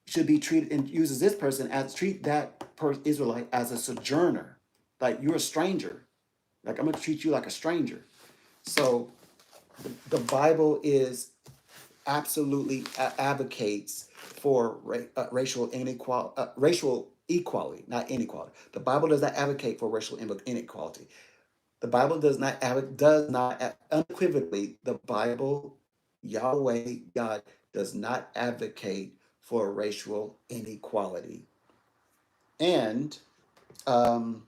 should be treated, and uses this person as treat that Israelite as a sojourner, like you're a stranger. Like I'm gonna treat you like a stranger. So the Bible is absolutely advocates for racial inequality, racial equality, not inequality. The Bible does not advocate for racial inequality. The Bible does not unequivocally. The Bible, Yahweh God, does not advocate for racial inequality. And um,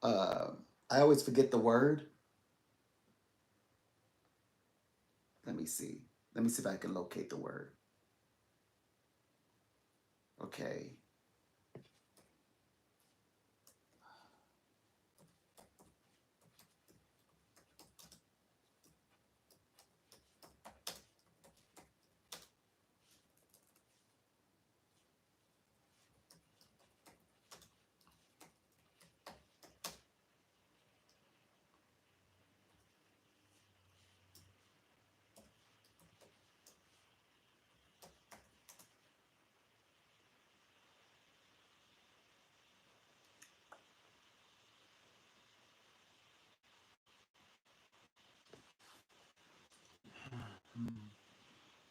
uh, I always forget the word. Let me see. Let me see if I can locate the word. Okay.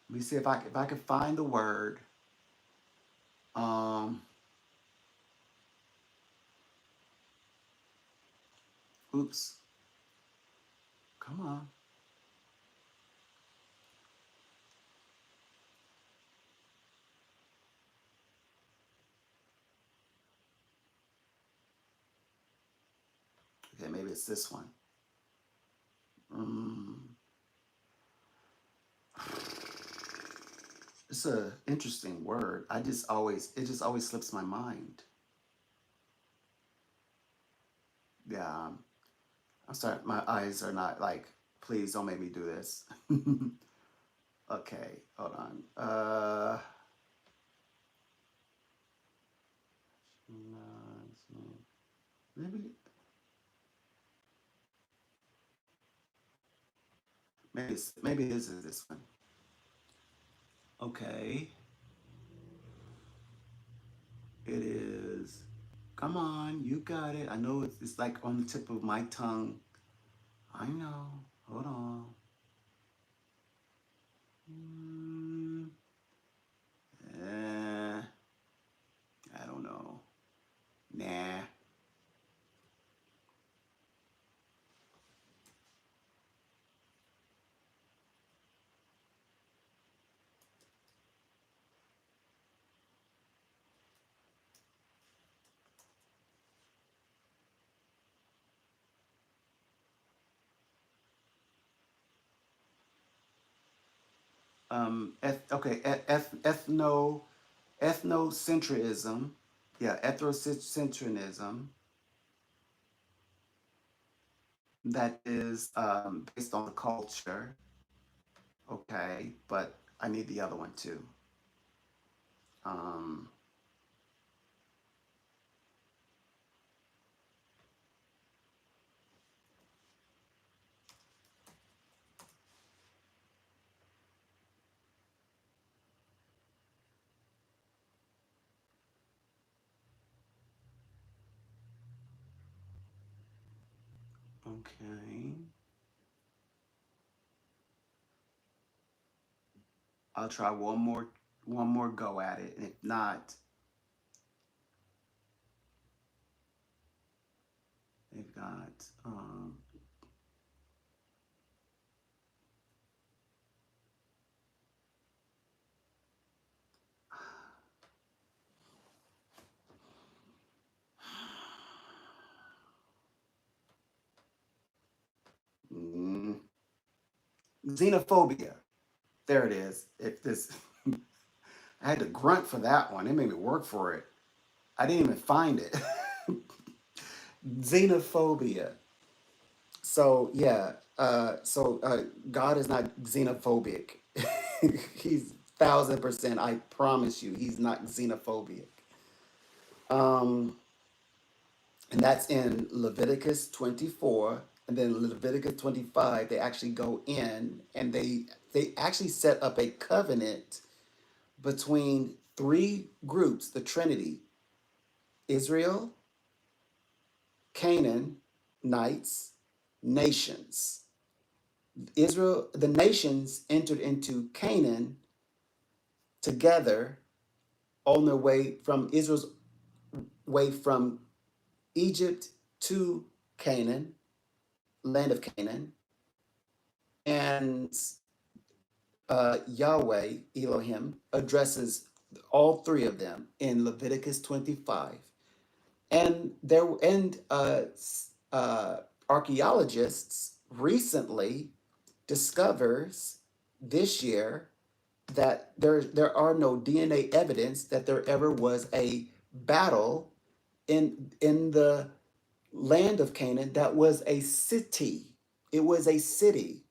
Let me see if I can find the word. Um, oops. Come on. Okay, maybe it's this one. Mm. It's a interesting word. It just always slips my mind. Yeah. I'm sorry. My eyes are not like. Please don't make me do this. Okay, hold on. Maybe maybe this is this one. Okay, it is. Come on, you got it. I know it's like on the tip of my tongue. I know. Hold on. Mm, eh, I don't know. Nah. Okay. Ethnocentrism. Yeah, ethnocentrism. That is based on the culture. Okay, but I need the other one too. Um, okay. I'll try one more. one more go at it. And if not, they've got mm, xenophobia. There it is. If this, I had to grunt for that one. It made me work for it. I didn't even find it. Xenophobia. So yeah. God is not xenophobic. He's 1,000%. I promise you, he's not xenophobic. Um, and that's in Leviticus 24, and then Leviticus 25. They actually go in and they actually set up a covenant between three groups, the Trinity: Israel, Canaanites, nations. Israel, the nations entered into Canaan together on their way from Israel's way from Egypt to Canaan, land of Canaan, and Yahweh Elohim addresses all three of them in Leviticus 25. And uh, archaeologists recently discovers this year that there are no DNA evidence that there ever was a battle in the land of Canaan that was a city. It was a city.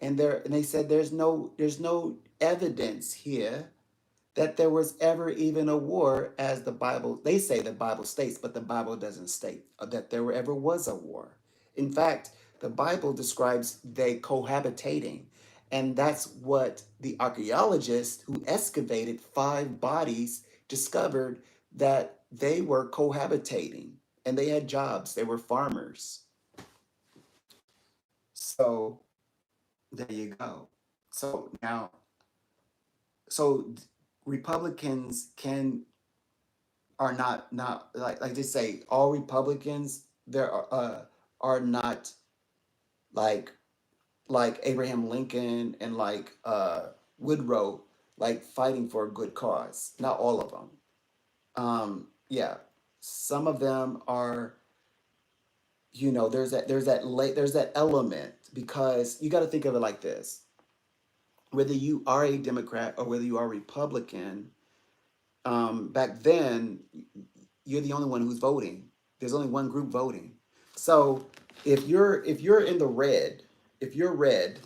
And they said there's no evidence here that there was ever even a war, as the Bible, they say the Bible states, but the Bible doesn't state that there ever was a war. In fact, the Bible describes they cohabitating. And that's what the archaeologists who excavated 5 bodies discovered, that they were cohabitating and they had jobs, they were farmers. So there you go. So now, so Republicans are not like they say all Republicans there are not like Abraham Lincoln and Woodrow, like fighting for a good cause. Not all of them. Yeah, some of them are. There's that element, because you got to think of it like this: whether you are a Democrat or whether you are a Republican, back then you're the only one who's voting. There's only one group voting. So if you're in the red, if you're red,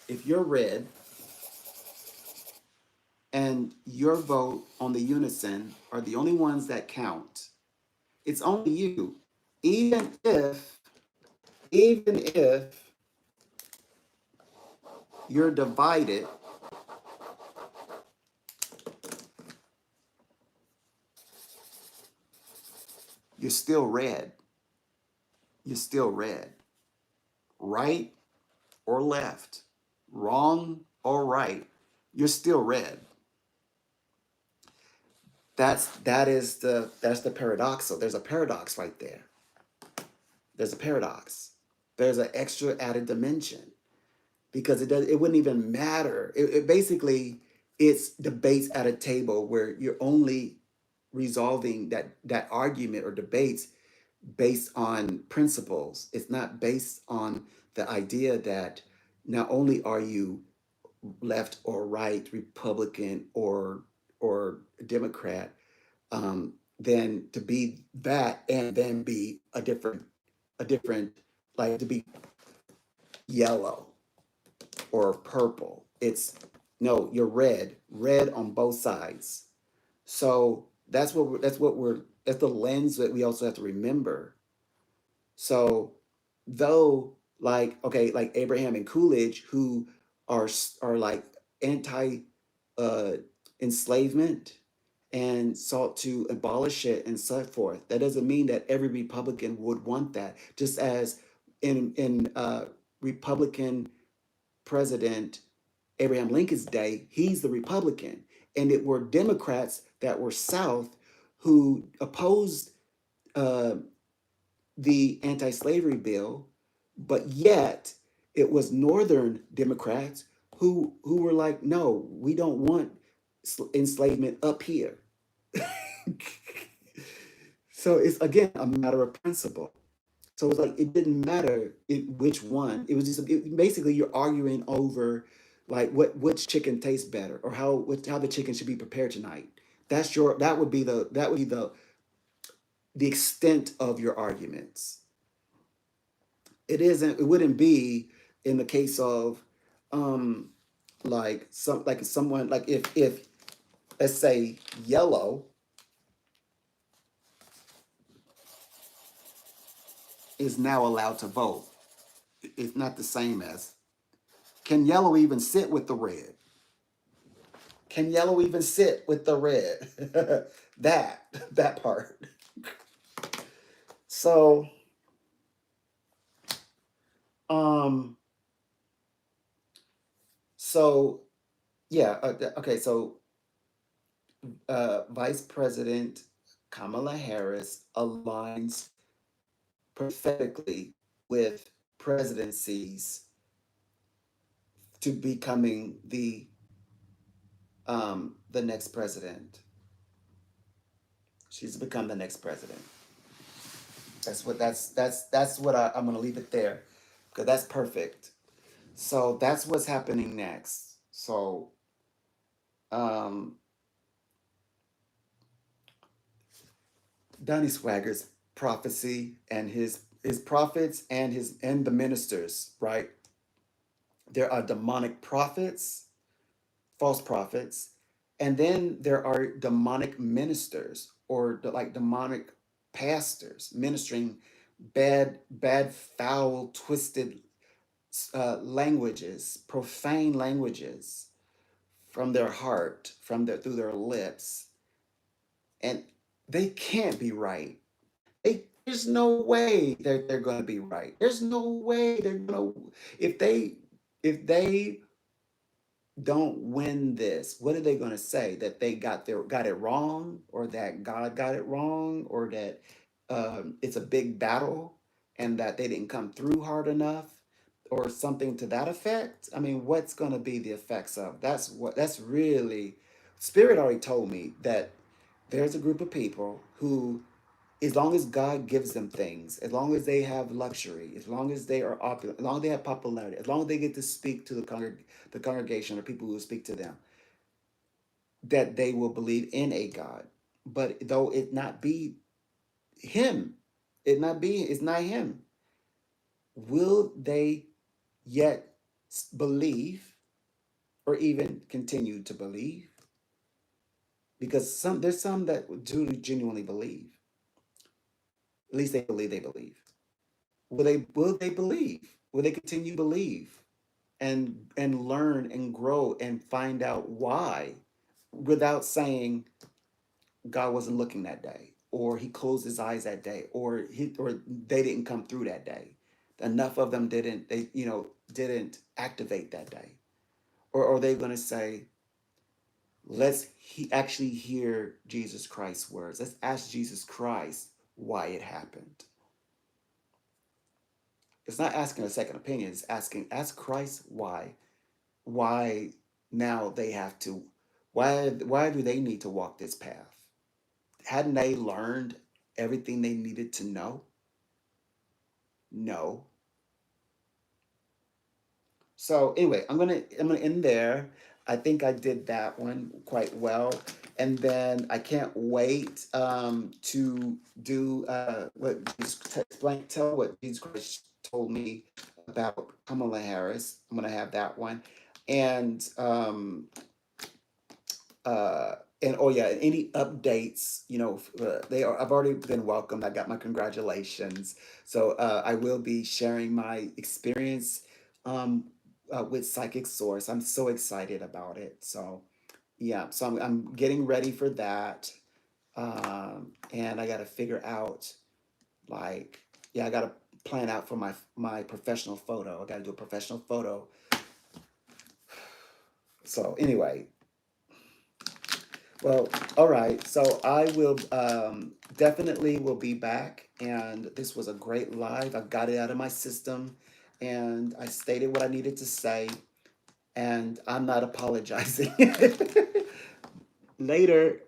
if you're red, and your vote on the unison are the only ones that count, it's only you. Even if you're divided, you're still red. You're still red. Right or left, wrong or right, you're still red. That's the paradoxal. There's a paradox right there. There's a paradox. There's an extra added dimension, because it wouldn't even matter. It basically, it's debates at a table where you're only resolving that argument or debates based on principles. It's not based on the idea that not only are you left or right, Republican or Democrat, then to be that and then be a different, like to be yellow or purple. It's no, you're red on both sides. So that's the lens that we also have to remember. So though, like, okay, like Abraham and Coolidge, who are like anti uh enslavement and sought to abolish it and so forth, that doesn't mean that every Republican would want that. Just as in Republican President Abraham Lincoln's day, he's the Republican. And it were Democrats that were South who opposed uh, the anti-slavery bill, but yet it was Northern Democrats who were like, no, we don't want enslavement up here. So it's again a matter of principle. So it's like it didn't matter which one. It was just basically you're arguing over like which chicken tastes better or how the chicken should be prepared tonight. That would be the extent of your arguments. It wouldn't be in the case of um like someone like if let's say yellow is now allowed to vote. It's not the same as, can yellow even sit with the red? Can yellow even sit with the red? that part. So um so yeah, okay, so Vice President Kamala Harris aligns prophetically with presidencies to becoming the next president. She's become the next president. That's what I'm gonna leave it there because that's perfect. So that's what's happening next. So um, Donnie Swaggart's prophecy and his prophets and the ministers, right? There are demonic prophets, false prophets, and then there are demonic ministers or like demonic pastors ministering bad, foul, twisted languages, profane languages from their heart, from their through their lips, and they can't be right. There's no way they're going to be right. There's no way they're going to if they don't win this, what are they going to say? That they got it wrong, or that God got it wrong, or that it's a big battle and that they didn't come through hard enough, or something to that effect? I mean, what's going to be the effects of? That's really Spirit already told me that there's a group of people who, as long as God gives them things, as long as they have luxury, as long as they are opulent, as long as they have popularity, as long as they get to speak to the congregation or people who will speak to them, that they will believe in a God. But though it not be him, it's not him, will they yet believe or even continue to believe? Because there's some that do genuinely believe. At least they believe they believe. Will they believe? Will they continue to believe and learn and grow and find out why without saying God wasn't looking that day, or he closed his eyes that day, or they didn't come through that day. Enough of them didn't activate that day. Or are they going to say, actually hear Jesus Christ's words. Let's ask Jesus Christ why it happened. It's not asking a second opinion. It's ask Christ why now they have to, why do they need to walk this path? Hadn't they learned everything they needed to know? No. So anyway, I'm gonna end there. I think I did that one quite well, and then I can't wait to do tell what Jesus Christ told me about Kamala Harris. I'm gonna have that one, and uh, and oh yeah, any updates? They are. I've already been welcomed. I got my congratulations. So I will be sharing my experience um, with Psychic Source. I'm so excited about it. So yeah, so I'm getting ready for that, and I got to figure out like yeah, I got to plan out for my professional photo. I got to do a professional photo So anyway, well, all right. So I will definitely will be back, and this was a great live. I got it out of my system, and I stated what I needed to say, and I'm not apologizing. Later.